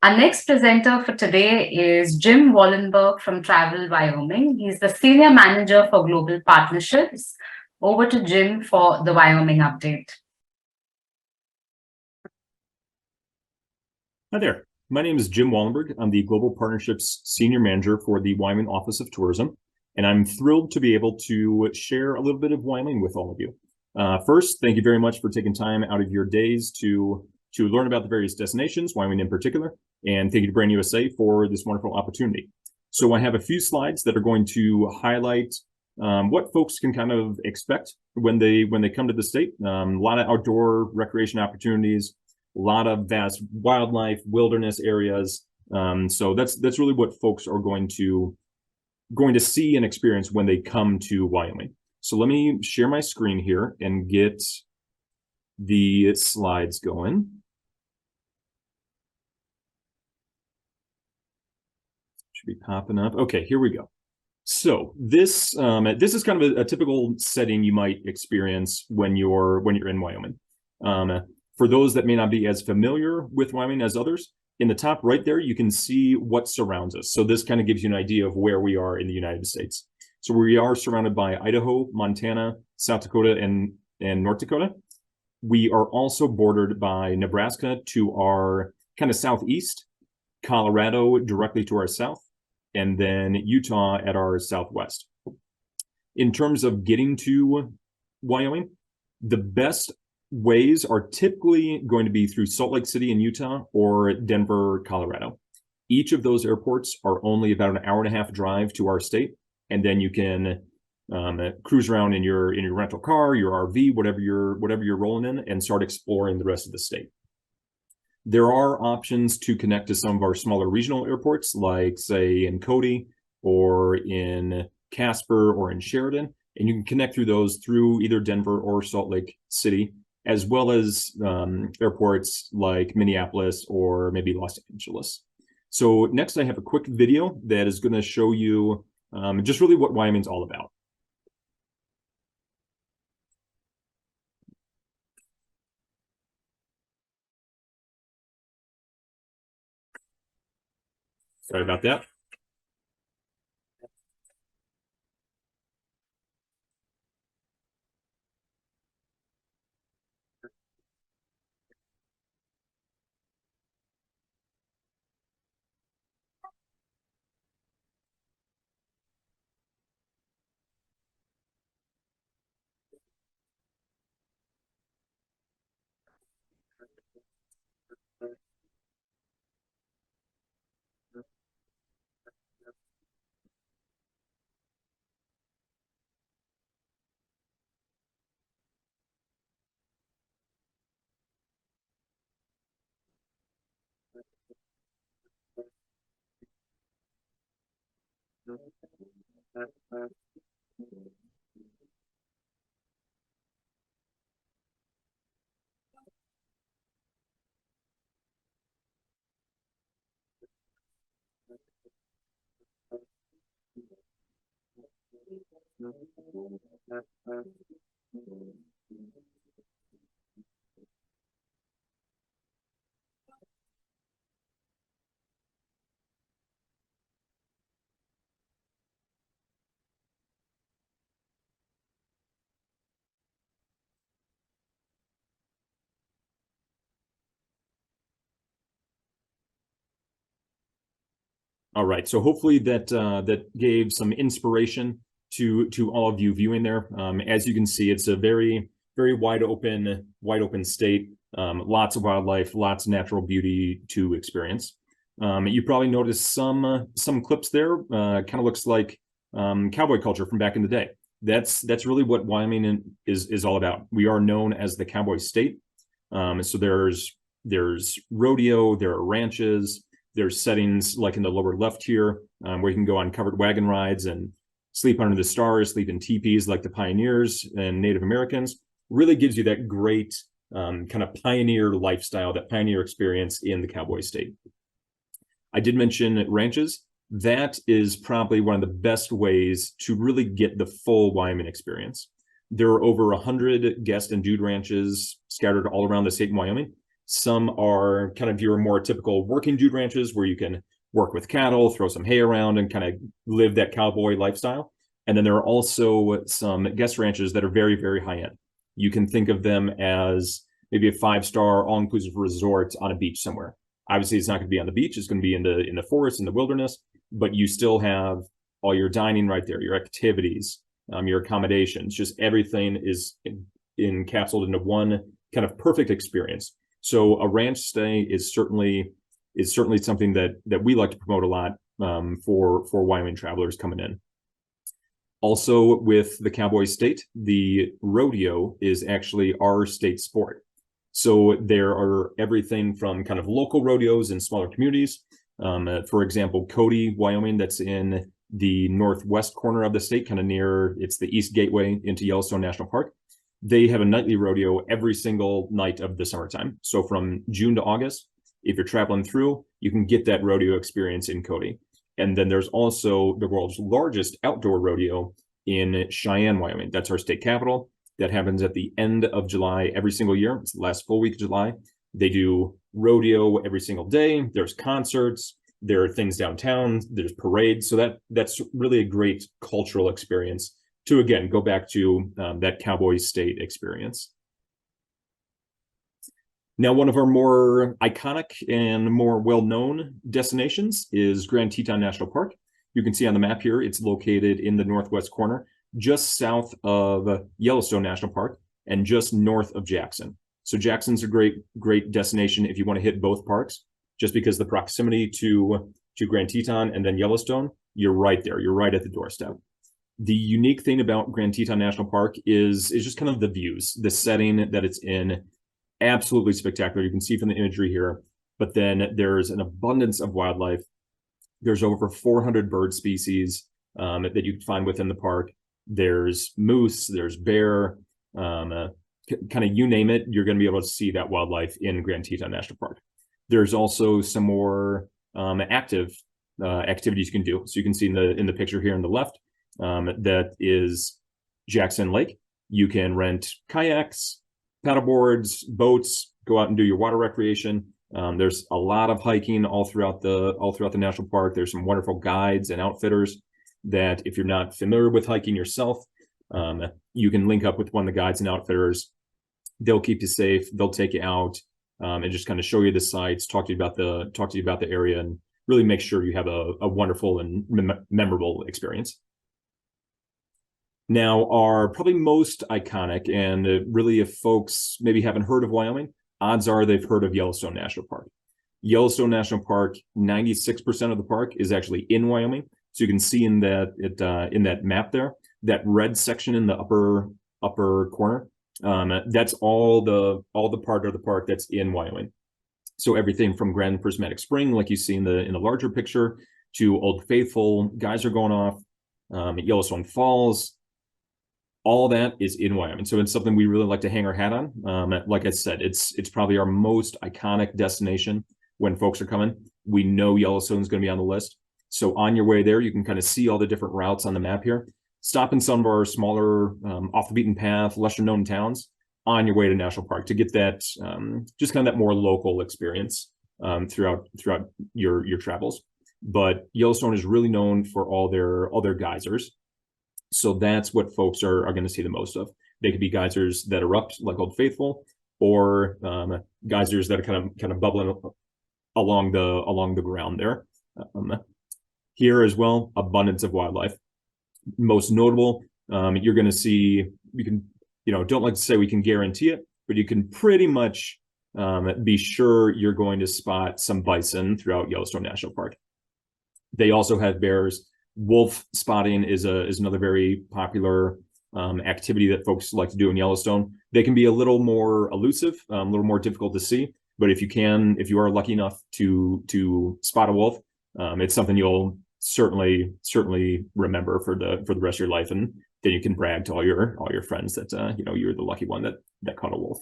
Our next presenter for today is Jim Wallenberg from Travel Wyoming. He's the Senior Manager for Global Partnerships. Over to Jim for the Wyoming update. Hi there. My name is Jim Wallenberg. I'm the Global Partnerships Senior Manager for the Wyoming Office of Tourism, and I'm thrilled to be able to share a little bit of Wyoming with all of you. First, thank you very much for taking time out of your days to learn about the various destinations, Wyoming in particular, and thank you to Brand USA for this wonderful opportunity. So I have a few slides that are going to highlight what folks can kind of expect when they come to the state. A lot of outdoor recreation opportunities, a lot of vast wildlife, wilderness areas. So that's really what folks are going to see and experience when they come to Wyoming. So let me share my screen here and get the slides going. Should be popping up. Okay, here we go. So this is kind of a typical setting you might experience when you're in Wyoming. For those that may not be as familiar with Wyoming as others, in the top right there, you can see what surrounds us. So this kind of gives you an idea of where we are in the United States. So we are surrounded by Idaho, Montana, South Dakota, and North Dakota. We are also bordered by Nebraska to our kind of southeast, Colorado directly to our south, and then Utah at our southwest. In terms of getting to Wyoming, the best ways are typically going to be through Salt Lake City in Utah or Denver, Colorado. Each of those airports are only about an hour-and-a-half drive to our state, and then you can cruise around in your rental car, your RV, whatever you're rolling in, and start exploring the rest of the state. There are options to connect to some of our smaller regional airports, like say in Cody or in Casper or in Sheridan, and you can connect through those through either Denver or Salt Lake City, as well as airports like Minneapolis or maybe Los Angeles. So next I have a quick video that is going to show you just really what Wyoming's all about. Sorry about that. All right, so hopefully that gave some inspiration to all of you viewing there. As you can see, it's a very wide open state. Lots of wildlife, lots of natural beauty to experience. You probably noticed some clips there. Kind of looks like cowboy culture from back in the day. That's really what Wyoming is all about. We are known as the cowboy state. So there's rodeo, there are ranches. There's settings like in the lower left here where you can go on covered wagon rides and sleep under the stars, sleep in teepees like the pioneers and Native Americans. Really gives you that great kind of pioneer lifestyle, that pioneer experience in the cowboy state. I did mention ranches. That is probably one of the best ways to really get the full Wyoming experience. There are over 100 guest and dude ranches scattered all around the state in Wyoming. Some are kind of your more typical working dude ranches where you can work with cattle, throw some hay around, and kind of live that cowboy lifestyle. And then there are also some guest ranches that are very, very high end. You can think of them as maybe a 5-star all-inclusive resort on a beach somewhere. Obviously, it's not going to be on the beach. It's going to be in the forest, in the wilderness, but you still have all your dining right there, your activities, your accommodations, just everything is encapsulated into one kind of perfect experience. So a ranch stay is certainly something that we like to promote a lot for Wyoming travelers coming in. Also, with the Cowboy State, the rodeo is actually our state sport. So there are everything from kind of local rodeos in smaller communities. For example, Cody, Wyoming, that's in the northwest corner of the state, kind of near, it's the East Gateway into Yellowstone National Park. They have a nightly rodeo every single night of the summertime. So from June to August, if you're traveling through, you can get that rodeo experience in Cody. And then there's also the world's largest outdoor rodeo in Cheyenne, Wyoming. That's our state capital. That happens at the end of July every single year. It's the last full week of July. They do rodeo every single day. There's concerts. There are things downtown. There's parades. So that's really a great cultural experience to, again, go back to that Cowboy State experience. Now, one of our more iconic and more well-known destinations is Grand Teton National Park. You can see on the map here, it's located in the northwest corner, just south of Yellowstone National Park and just north of Jackson. So Jackson's a great destination if you want to hit both parks, just because the proximity to Grand Teton and then Yellowstone, you're right there. You're right at the doorstep. The unique thing about Grand Teton National Park is just kind of the views, the setting that it's in. Absolutely spectacular. You can see from the imagery here, but then there's an abundance of wildlife. There's over 400 bird species that you can find within the park. There's moose, there's bear, kind of you name it, you're going to be able to see that wildlife in Grand Teton National Park. There's also some more active activities you can do. So you can see in the picture here on the left, that is Jackson Lake. You can rent kayaks, paddleboards, boats, go out and do your water recreation. There's a lot of hiking all throughout the national park. There's some wonderful guides and outfitters that, if you're not familiar with hiking yourself, you can link up with one of the guides and outfitters. They'll keep you safe. They'll take you out and just kind of show you the sights, talk to you about the area, and really make sure you have a wonderful and memorable experience. Now, our probably most iconic, and really if folks maybe haven't heard of Wyoming, odds are they've heard of Yellowstone National Park. Yellowstone National Park, 96% of the park is actually in Wyoming. So you can see in that map there, that red section in the upper corner, that's all the part of the park that's in Wyoming. So everything from Grand Prismatic Spring, like you see in the larger picture, to Old Faithful, Geyser going off, at Yellowstone Falls, all that is in Wyoming. So it's something we really like to hang our hat on. Like I said, it's probably our most iconic destination when folks are coming. We know Yellowstone's going to be on the list. So on your way there, you can kind of see all the different routes on the map here. Stop in some of our smaller, off the beaten path, lesser known towns on your way to National Park to get that, just kind of that more local experience throughout your travels. But Yellowstone is really known for all their geysers. So that's what folks are going to see the most of. They could be geysers that erupt like Old Faithful, or geysers that are kind of bubbling along the ground there. Here as well, abundance of wildlife. Most notable, you're going to see, you can, don't like to say we can guarantee it, but you can pretty much be sure you're going to spot some bison throughout Yellowstone National Park. They also have bears. Wolf spotting is another very popular activity that folks like to do in Yellowstone. They can be a little more elusive, a little more difficult to see, but if you are lucky enough to spot a wolf, it's something you'll certainly remember for the rest of your life, and then you can brag to all your friends that you're the lucky one that caught a wolf.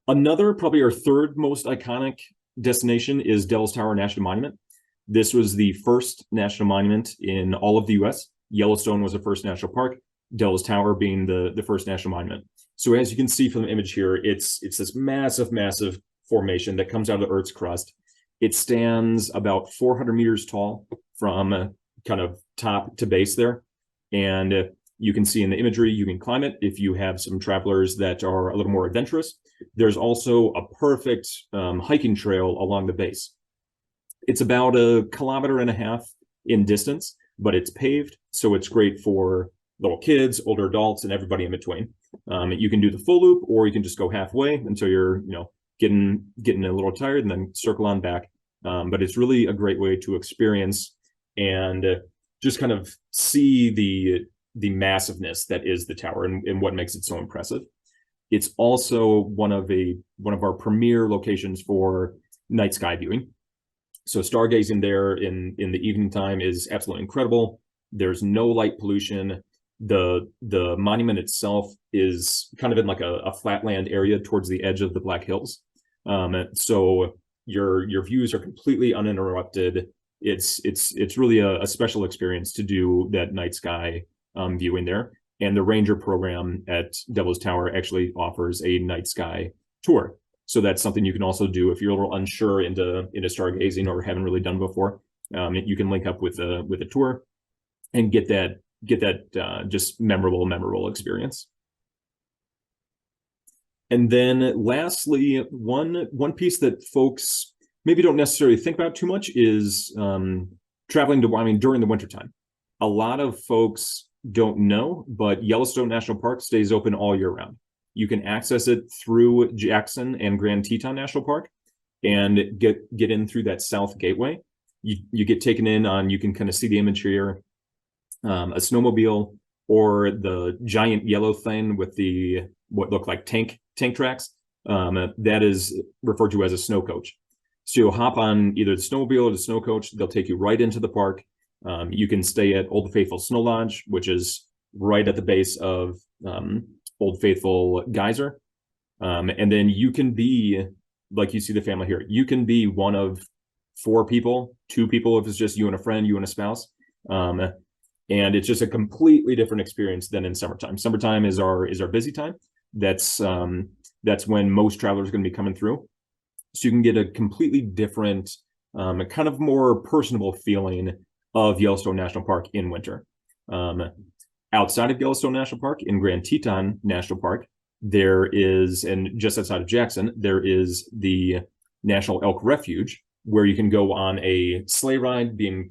Another, probably our third most iconic destination, is Devil's Tower National Monument. This was the first national monument in all of the U.S. Yellowstone was the first national park. Devil's Tower being the first national monument. So as you can see from the image here, it's this massive formation that comes out of the Earth's crust. It stands about 400 meters tall from kind of top to base there. And you can see in the imagery, you can climb it if you have some travelers that are a little more adventurous. There's also a perfect hiking trail along the base. It's about 1.5 kilometers in distance, but it's paved, so it's great for little kids, older adults, and everybody in between. You can do the full loop, or you can just go halfway until you're, getting a little tired, and then circle on back. But it's really a great way to experience and just kind of see the massiveness that is the tower and what makes it so impressive. It's also one of our premier locations for night sky viewing. So stargazing there in the evening time is absolutely incredible. There's no light pollution. The monument itself is kind of in like a flatland area towards the edge of the Black Hills. So your views are completely uninterrupted. It's really a special experience to do that night sky viewing there. And the ranger program at Devil's Tower actually offers a night sky tour. So that's something you can also do if you're a little unsure into stargazing or haven't really done before. You can link up with a tour and get that just memorable experience. And then lastly, one piece that folks maybe don't necessarily think about too much is traveling to Wyoming during the wintertime. A lot of folks don't know, but Yellowstone National Park stays open all year round. You can access it through Jackson and Grand Teton National Park and get in through that south gateway. You get taken in on, you can kind of see the image here, a snowmobile or the giant yellow thing with what look like tank tracks. That is referred to as a snow coach. So you'll hop on either the snowmobile or the snow coach. They'll take you right into the park. You can stay at Old Faithful Snow Lodge, which is right at the base of Old Faithful Geyser. And then you can be, like you see the family here, you can be one of 4 people, 2 people if it's just you and a friend, you and a spouse. And it's just a completely different experience than in summertime. Summertime is our busy time. That's when most travelers are going to be coming through. So you can get a completely different, kind of more personable feeling of Yellowstone National Park in winter. Outside of Yellowstone National Park, in Grand Teton National Park, there is, and just outside of Jackson, there is the National Elk Refuge, where you can go on a sleigh ride being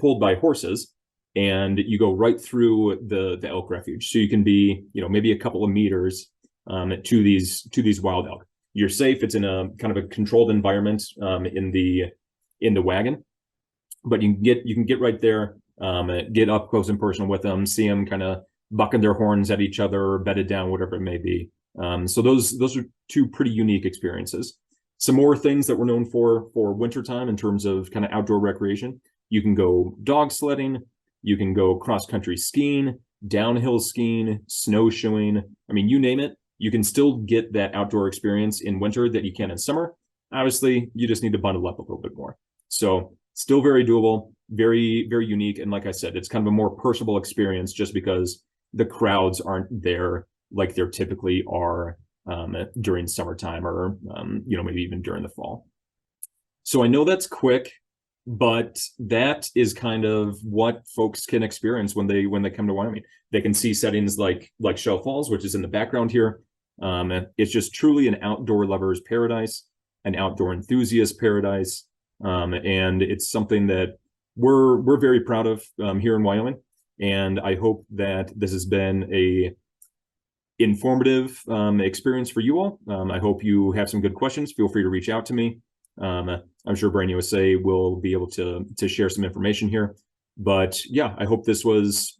pulled by horses, and you go right through the elk refuge. So you can be, maybe a couple of meters to these wild elk. You're safe. It's in a kind of a controlled environment in the wagon, but you can get right there, get up close and personal with them, see them kind of bucking their horns at each other, bedded down, whatever it may be. So those are 2 pretty unique experiences. Some more things that we're known for wintertime in terms of kind of outdoor recreation. You can go dog sledding, you can go cross-country skiing, downhill skiing, snowshoeing. I mean, you name it, you can still get that outdoor experience in winter that you can in summer. Obviously, you just need to bundle up a little bit more. So still very doable, very, very unique. And like I said, it's kind of a more personable experience just because the crowds aren't there like there typically are during summertime or, maybe even during the fall. So I know that's quick, but that is kind of what folks can experience when they come to Wyoming. They can see settings like Shell Falls, which is in the background here. It's just truly an outdoor lover's paradise, an outdoor enthusiast paradise. And it's something that we're very proud of here in Wyoming. And I hope that this has been a informative experience for you all. I hope you have some good questions. Feel free to reach out to me. I'm sure Brain USA will be able to share some information here. But yeah, I hope this was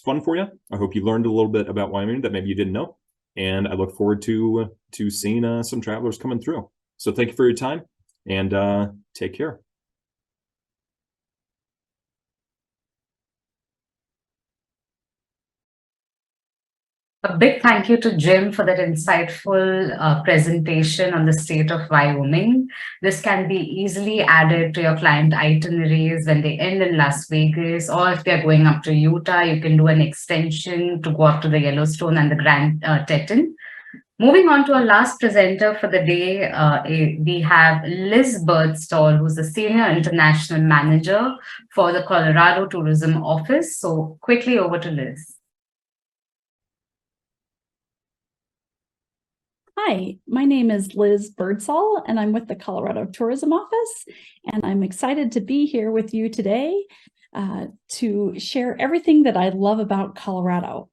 fun for you. I hope you learned a little bit about Wyoming that maybe you didn't know. And I look forward to seeing some travelers coming through. So thank you for your time, and take care. A big thank you to Jim for that insightful presentation on the state of Wyoming. This can be easily added to your client itineraries when they end in Las Vegas, or if they're going up to Utah, you can do an extension to go up to the Yellowstone and the Grand Teton. Moving on to our last presenter for the day, we have Liz Birdsall, who's the Senior International Manager for the Colorado Tourism Office. So quickly over to Liz. Hi, my name is Liz Birdsall, and I'm with the Colorado Tourism Office, and I'm excited to be here with you today to share everything that I love about Colorado.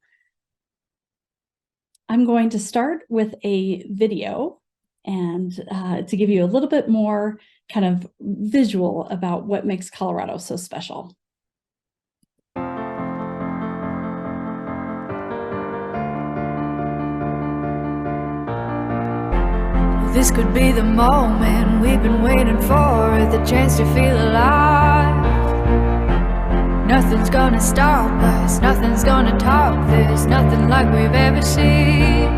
I'm going to start with a video and to give you a little bit more kind of visual about what makes Colorado so special. This could be the moment we've been waiting for, the chance to feel alive. Nothing's gonna stop us, nothing's gonna top this, nothing like we've ever seen.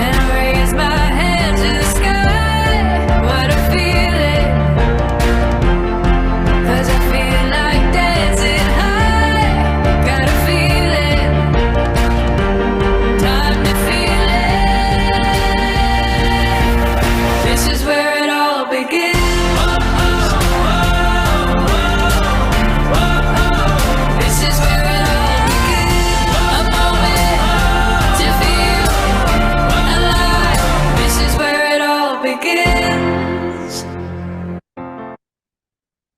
And I raise my hand to the sky, what a feeling, 'cause I feel like dancing high, got a feeling, time to feel it. This is where it all begins.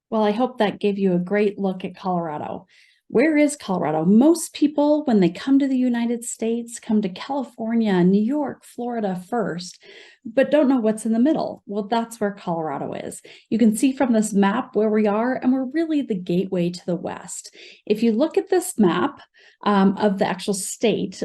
Well, I hope that gave you a great look at Colorado. Where is Colorado? Most people, when they come to the United States, come to California, New York, Florida first, but don't know what's in the middle. Well, that's where Colorado is. You can see from this map where we are, and we're really the gateway to the West. If you look at this map of the actual state,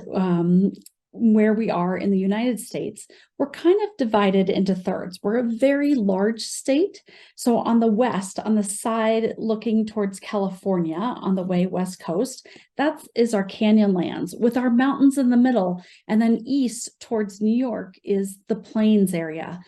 where we are in the United States, we're kind of divided into thirds. We're a very large state. So on the west, on the side looking towards California, on the way west coast, that is our canyon lands with our mountains in the middle. And then east towards New York is the plains area,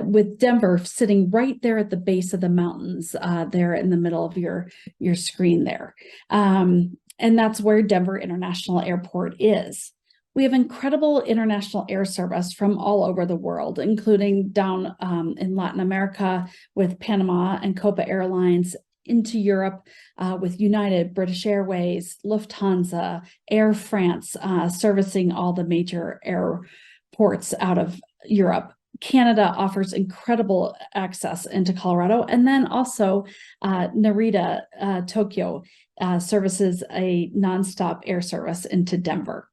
with Denver sitting right there at the base of the mountains, there in the middle of your screen there. And that's where Denver International Airport is. We have incredible international air service from all over the world, including down in Latin America with Panama and Copa Airlines, into Europe with United, British Airways, Lufthansa, Air France, servicing all the major airports out of Europe. Canada offers incredible access into Colorado. And then also Narita, Tokyo, services a nonstop air service into Denver.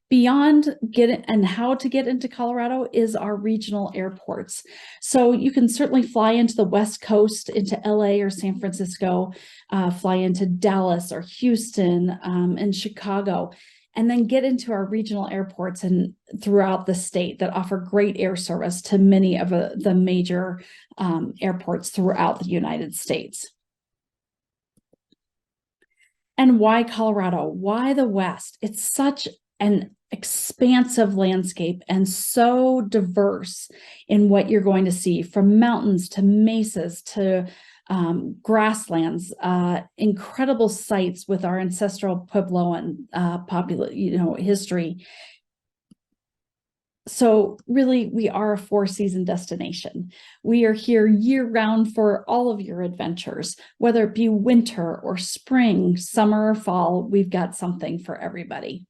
Beyond how to get into Colorado is our regional airports. So you can certainly fly into the West Coast, into LA or San Francisco, fly into Dallas or Houston and Chicago, and then get into our regional airports and throughout the state that offer great air service to many of the major airports throughout the United States. And why Colorado? Why the West? It's such an expansive landscape and so diverse in what you're going to see, from mountains to mesas to grasslands, incredible sites with our ancestral Puebloan history. So really, we are a four-season destination. We are here year-round for all of your adventures, whether it be winter or spring, summer or fall, we've got something for everybody.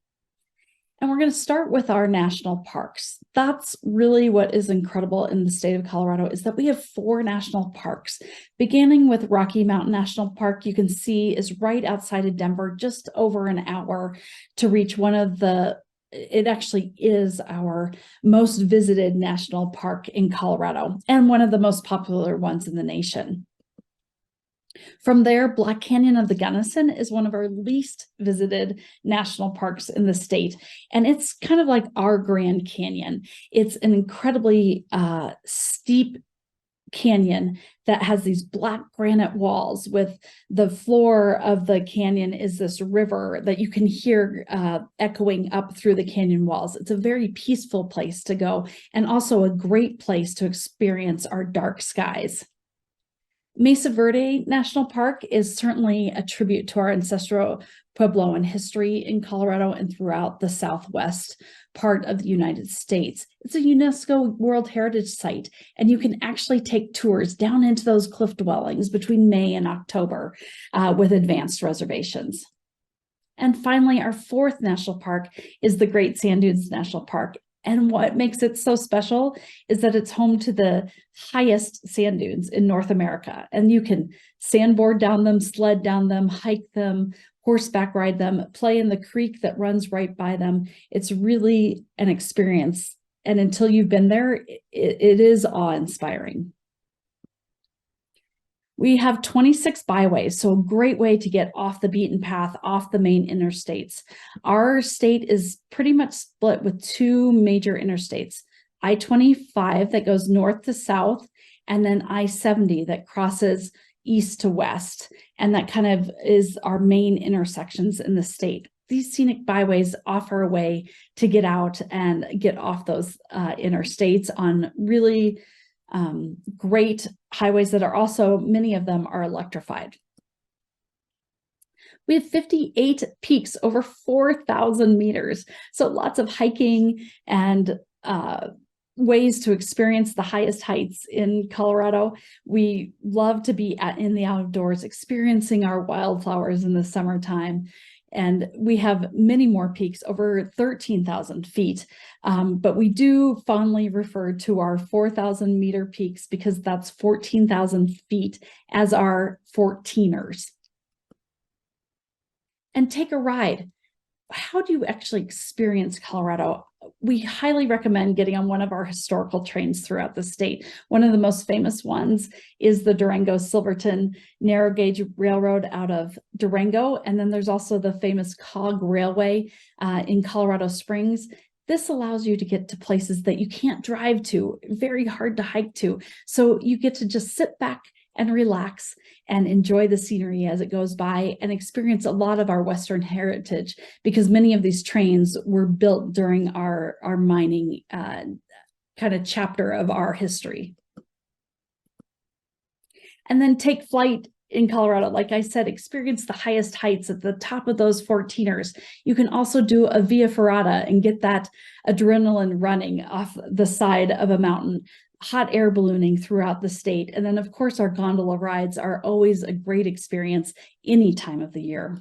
And we're going to start with our national parks. That's really what is incredible in the state of Colorado, is that we have 4 national parks, beginning with Rocky Mountain National Park. You can see is right outside of Denver, just over an hour to reach it actually is our most visited national park in Colorado and one of the most popular ones in the nation. From there, Black Canyon of the Gunnison is one of our least visited national parks in the state. And it's kind of like our Grand Canyon. It's an incredibly steep canyon that has these black granite walls. With the floor of the canyon is this river that you can hear echoing up through the canyon walls. It's a very peaceful place to go, and also a great place to experience our dark skies. Mesa Verde National Park is certainly a tribute to our ancestral Puebloan history in Colorado and throughout the southwest part of the United States. It's a UNESCO World Heritage Site, and you can actually take tours down into those cliff dwellings between May and October with advanced reservations. And finally, our fourth national park is the Great Sand Dunes National Park. And what makes it so special is that it's home to the highest sand dunes in North America. And you can sandboard down them, sled down them, hike them, horseback ride them, play in the creek that runs right by them. It's really an experience. And until you've been there, it is awe-inspiring. We have 26 byways, so a great way to get off the beaten path, off the main interstates. Our state is pretty much split with two major interstates, I-25 that goes north to south, and then I-70 that crosses east to west. And that kind of is our main intersections in the state. These scenic byways offer a way to get out and get off those interstates on really great highways that are also, many of them are electrified. We have 58 peaks over 4,000 meters. So lots of hiking and ways to experience the highest heights in Colorado. We love to be in the outdoors, experiencing our wildflowers in the summertime. And we have many more peaks, over 13,000 feet. But we do fondly refer to our 4,000 meter peaks because that's 14,000 feet as our 14ers. And take a ride. How do you actually experience Colorado? We highly recommend getting on one of our historical trains throughout the state. One of the most famous ones is the Durango-Silverton narrow gauge railroad out of Durango. And then there's also the famous Cog Railway in Colorado Springs. This allows you to get to places that you can't drive to, very hard to hike to. So you get to just sit back and relax and enjoy the scenery as it goes by and experience a lot of our Western heritage, because many of these trains were built during our mining kind of chapter of our history. And then take flight in Colorado. Like I said, experience the highest heights at the top of those 14ers. You can also do a Via Ferrata and get that adrenaline running off the side of a mountain. Hot air ballooning throughout the state. And then of course, our gondola rides are always a great experience any time of the year.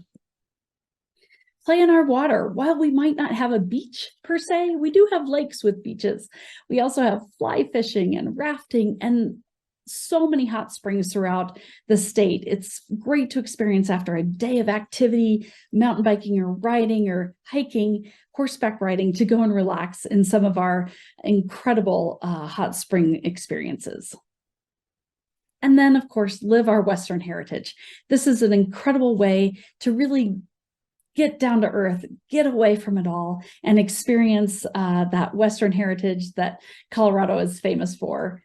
Play in our water. While we might not have a beach per se, we do have lakes with beaches. We also have fly fishing and rafting and so many hot springs throughout the state. It's great to experience after a day of activity, mountain biking or riding or hiking, horseback riding, to go and relax in some of our incredible hot spring experiences. And then, of course, live our Western heritage. This is an incredible way to really get down to earth, get away from it all, and experience that Western heritage that Colorado is famous for.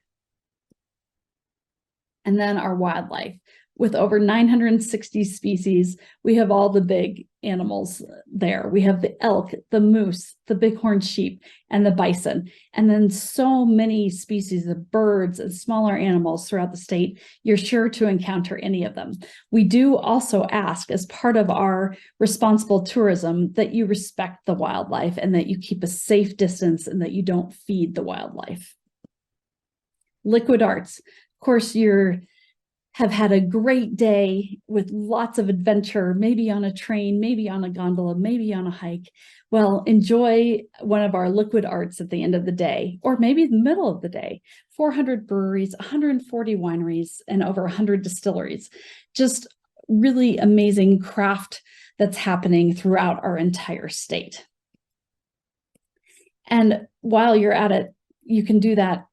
And then our wildlife. With over 960 species, we have all the big animals there. We have the elk, the moose, the bighorn sheep, and the bison. And then so many species of birds and smaller animals throughout the state. You're sure to encounter any of them. We do also ask, as part of our responsible tourism, that you respect the wildlife and that you keep a safe distance and that you don't feed the wildlife. Liquid arts. Of course, you have had a great day with lots of adventure, maybe on a train, maybe on a gondola, maybe on a hike. Well, enjoy one of our liquid arts at the end of the day, or maybe the middle of the day. 400 breweries, 140 wineries, and over 100 distilleries. Just really amazing craft that's happening throughout our entire state. And while you're at it, you can do that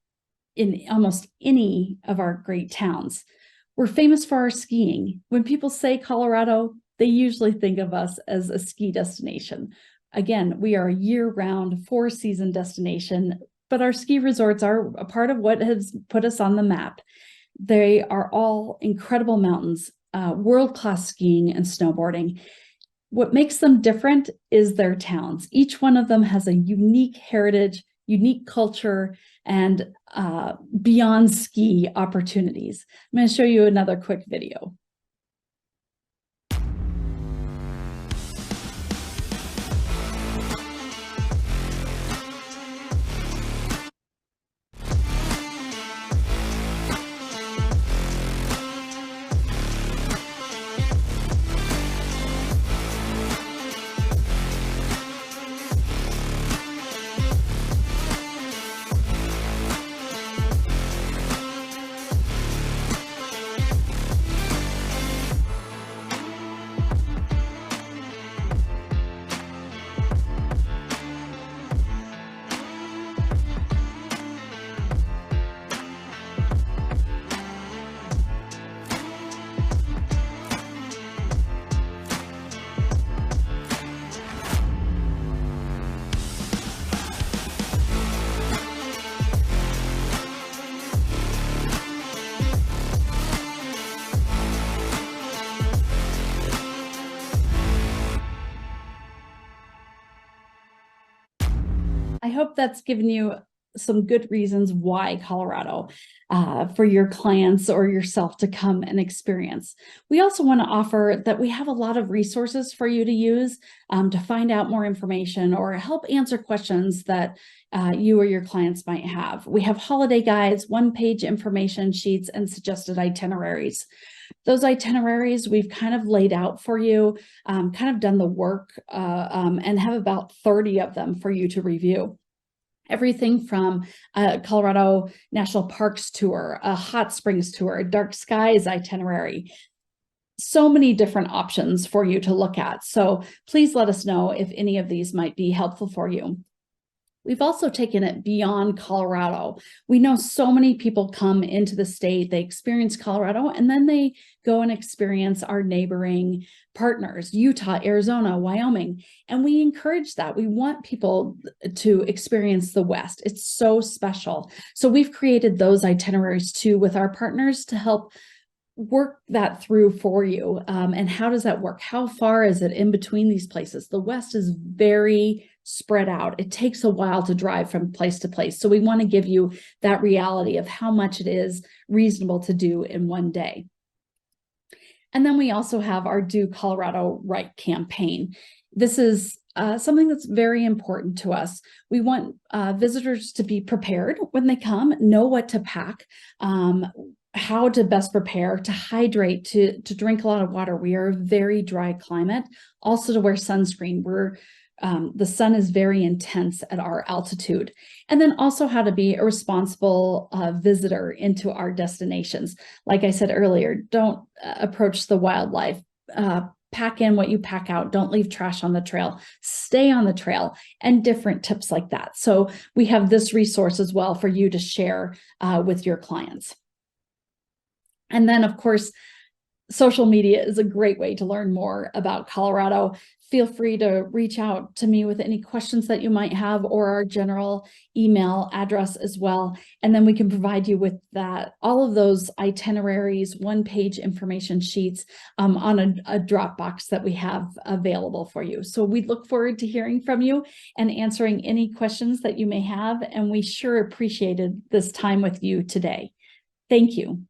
in almost any of our great towns. We're famous for our skiing. When people say Colorado, they usually think of us as a ski destination. Again, we are a year-round, four-season destination, but our ski resorts are a part of what has put us on the map. They are all incredible mountains, world-class skiing and snowboarding. What makes them different is their towns. Each one of them has a unique heritage, unique culture, and beyond ski opportunities. I'm going to show you another quick video. I hope that's given you some good reasons why Colorado for your clients or yourself to come and experience. We also want to offer that we have a lot of resources for you to use to find out more information or help answer questions that you or your clients might have. We have holiday guides, one-page information sheets, and suggested itineraries. Those itineraries we've kind of laid out for you, kind of done the work and have about 30 of them for you to review. Everything from a Colorado National Parks tour, a hot springs tour, a dark skies itinerary. So many different options for you to look at. So please let us know if any of these might be helpful for you. We've also taken it beyond Colorado. We know so many people come into the state, they experience Colorado, and then they go and experience our neighboring partners, Utah, Arizona, Wyoming. And we encourage that. We want people to experience the West. It's so special. So we've created those itineraries too with our partners to help work that through for you. And how does that work? How far is it in between these places? The West is very spread out. It takes a while to drive from place to place. So we want to give you that reality of how much it is reasonable to do in one day. And then we also have our Do Colorado Right campaign. This is something that's very important to us. We want visitors to be prepared when they come, know what to pack, how to best prepare, to hydrate, to drink a lot of water. We are a very dry climate. Also to wear sunscreen. The sun is very intense at our altitude. And then also how to be a responsible visitor into our destinations. Like I said earlier, don't approach the wildlife. Pack in what you pack out. Don't leave trash on the trail. Stay on the trail, and different tips like that. So we have this resource as well for you to share with your clients. And then, of course, social media is a great way to learn more about Colorado. Feel free to reach out to me with any questions that you might have, or our general email address as well. And then we can provide you with that, all of those itineraries, one-page information sheets on a Dropbox that we have available for you. So we look forward to hearing from you and answering any questions that you may have. And we sure appreciated this time with you today. Thank you.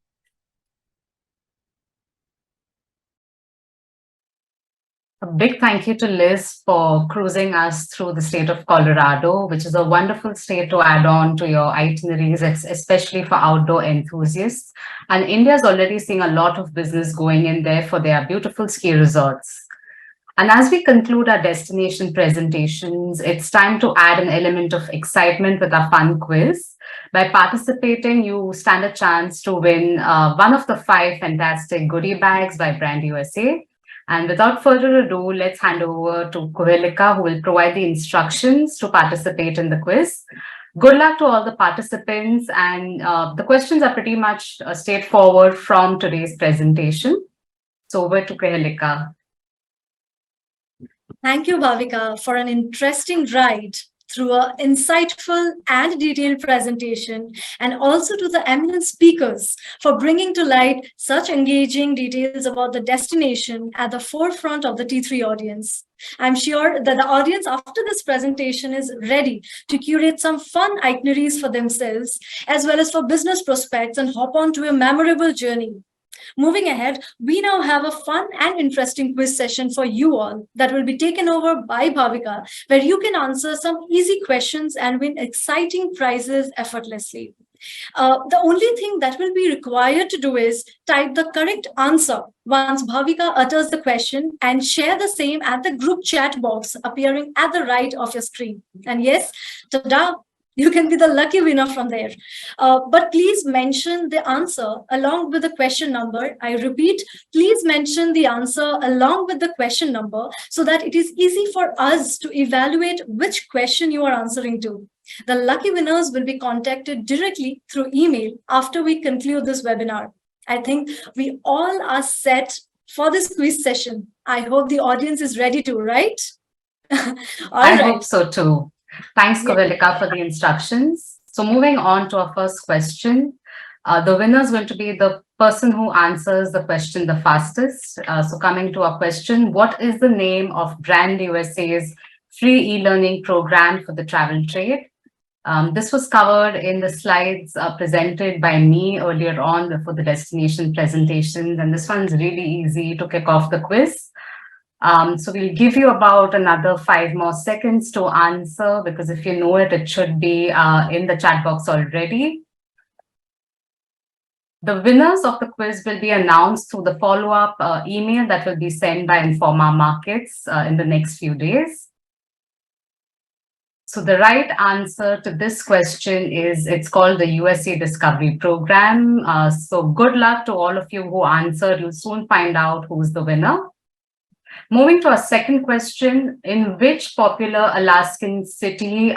A big thank you to Liz for cruising us through the state of Colorado, which is a wonderful state to add on to your itineraries, especially for outdoor enthusiasts. And India is already seeing a lot of business going in there for their beautiful ski resorts. And as we conclude our destination presentations, it's time to add an element of excitement with our fun quiz. By participating, you stand a chance to win one of the 5 fantastic goodie bags by Brand USA. And without further ado, let's hand over to Kuhelika, who will provide the instructions to participate in the quiz. Good luck to all the participants, and the questions are pretty much straightforward from today's presentation. So over to Kuhelika. Thank you, Bhavika, for an interesting ride through an insightful and detailed presentation, and also to the eminent speakers for bringing to light such engaging details about the destination at the forefront of the T3 audience. I'm sure that the audience after this presentation is ready to curate some fun itineraries for themselves, as well as for business prospects, and hop on to a memorable journey. Moving ahead, we now have a fun and interesting quiz session for you all that will be taken over by Bhavika, where you can answer some easy questions and win exciting prizes effortlessly. The only thing that will be required to do is type the correct answer once Bhavika utters the question and share the same at the group chat box appearing at the right of your screen. And yes, ta-da! You can be the lucky winner from there. But please mention the answer along with the question number. I repeat, please mention the answer along with the question number so that it is easy for us to evaluate which question you are answering to. The lucky winners will be contacted directly through email after we conclude this webinar. I think we all are set for this quiz session. I hope the audience is ready to, right? I hope so too. Thanks, Kovalika, for the instructions. So moving on to our first question. The winner is going to be the person who answers the question the fastest. So coming to our question, what is the name of Brand USA's free e-learning program for the travel trade? This was covered in the slides presented by me earlier on before the destination presentations, and this one's really easy to kick off the quiz. So we'll give you about another 5 more seconds to answer, because if you know it, it should be in the chat box already. The winners of the quiz will be announced through the follow-up email that will be sent by Informa Markets in the next few days. So the right answer to this question is, it's called the USA Discovery Program. So good luck to all of you who answered. You'll soon find out who's the winner. Moving to our second question, in which popular Alaskan city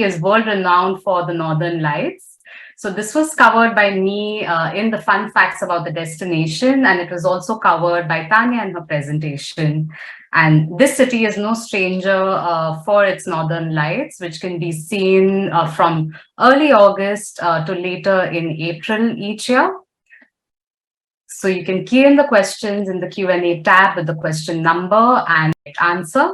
is world renowned for the Northern Lights? So this was covered by me in the fun facts about the destination, and it was also covered by Tanya in her presentation. And this city is no stranger for its Northern Lights, which can be seen from early August to later in April each year. So you can key in the questions in the Q&A tab with the question number and answer.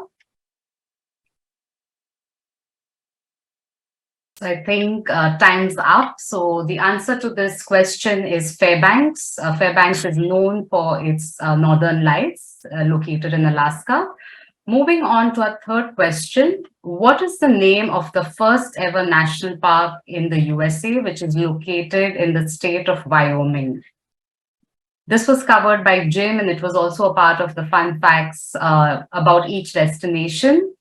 So I think time's up. So the answer to this question is Fairbanks. Fairbanks is known for its Northern Lights located in Alaska. Moving on to our third question, what is the name of the first ever national park in the USA, which is located in the state of Wyoming? This was covered by Jim, and it was also a part of the fun facts about each destination.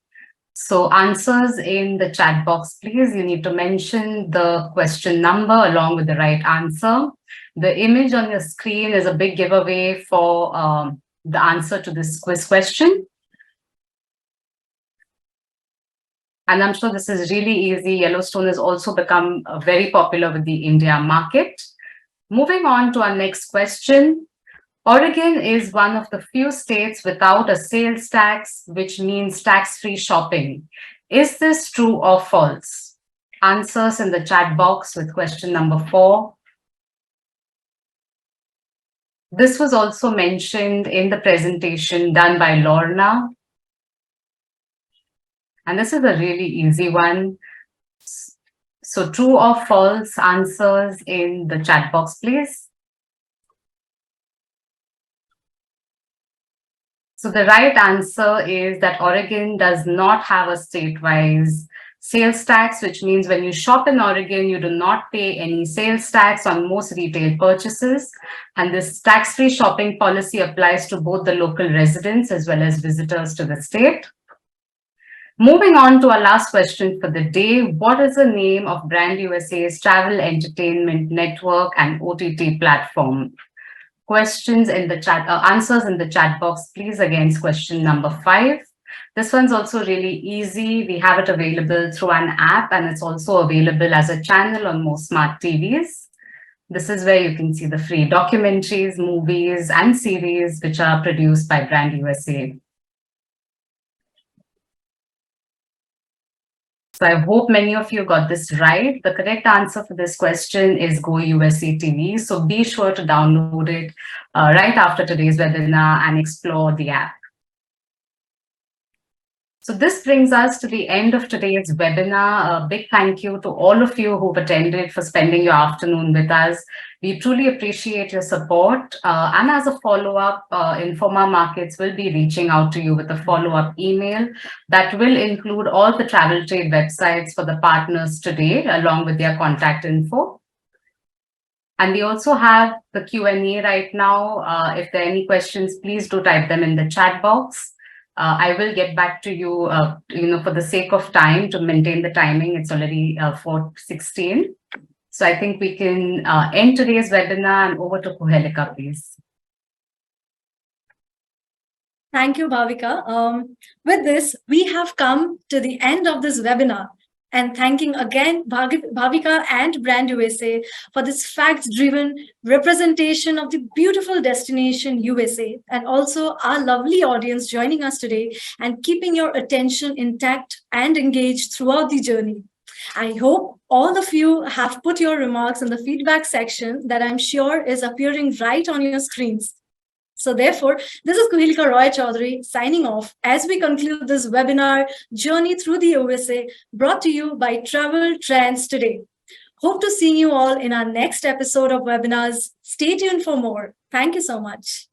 So answers in the chat box, please. You need to mention the question number along with the right answer. The image on your screen is a big giveaway for the answer to this quiz question. And I'm sure this is really easy. Yellowstone has also become very popular with the India market. Moving on to our next question. Oregon is one of the few states without a sales tax, which means tax-free shopping. Is this true or false? Answers in the chat box with question number 4. This was also mentioned in the presentation done by Lorna. And this is a really easy one. So true or false answers in the chat box, please. So the right answer is that Oregon does not have a state-wise sales tax, which means when you shop in Oregon, you do not pay any sales tax on most retail purchases. And this tax-free shopping policy applies to both the local residents as well as visitors to the state. Moving on to our last question for the day, what is the name of Brand USA's travel entertainment network and OTT platform? Questions in the chat, answers in the chat box, please, against question number 5. This one's also really easy. We have it available through an app, and it's also available as a channel on most smart TVs. This is where you can see the free documentaries, movies, and series which are produced by Brand USA. So I hope many of you got this right. The correct answer for this question is Go USA TV. So be sure to download it right after today's webinar and explore the app. So this brings us to the end of today's webinar. A big thank you to all of you who've attended for spending your afternoon with us. We truly appreciate your support. And as a follow-up, Informa Markets will be reaching out to you with a follow-up email that will include all the travel trade websites for the partners today, along with their contact info. And we also have the Q&A right now. If there are any questions, please do type them in the chat box. I will get back to you, for the sake of time, to maintain the timing. It's already 4:16. So I think we can end today's webinar, and over to Kuhelika, please. Thank you, Bhavika. With this, we have come to the end of this webinar. And thanking again Bhavika and Brand USA for this facts-driven representation of the beautiful destination USA, and also our lovely audience joining us today and keeping your attention intact and engaged throughout the journey. I hope all of you have put your remarks in the feedback section that I'm sure is appearing right on your screens. So therefore, this is Kuhelika Roy Chaudhary signing off as we conclude this webinar, Journey Through the USA, brought to you by Travel Trends Today. Hope to see you all in our next episode of webinars. Stay tuned for more. Thank you so much.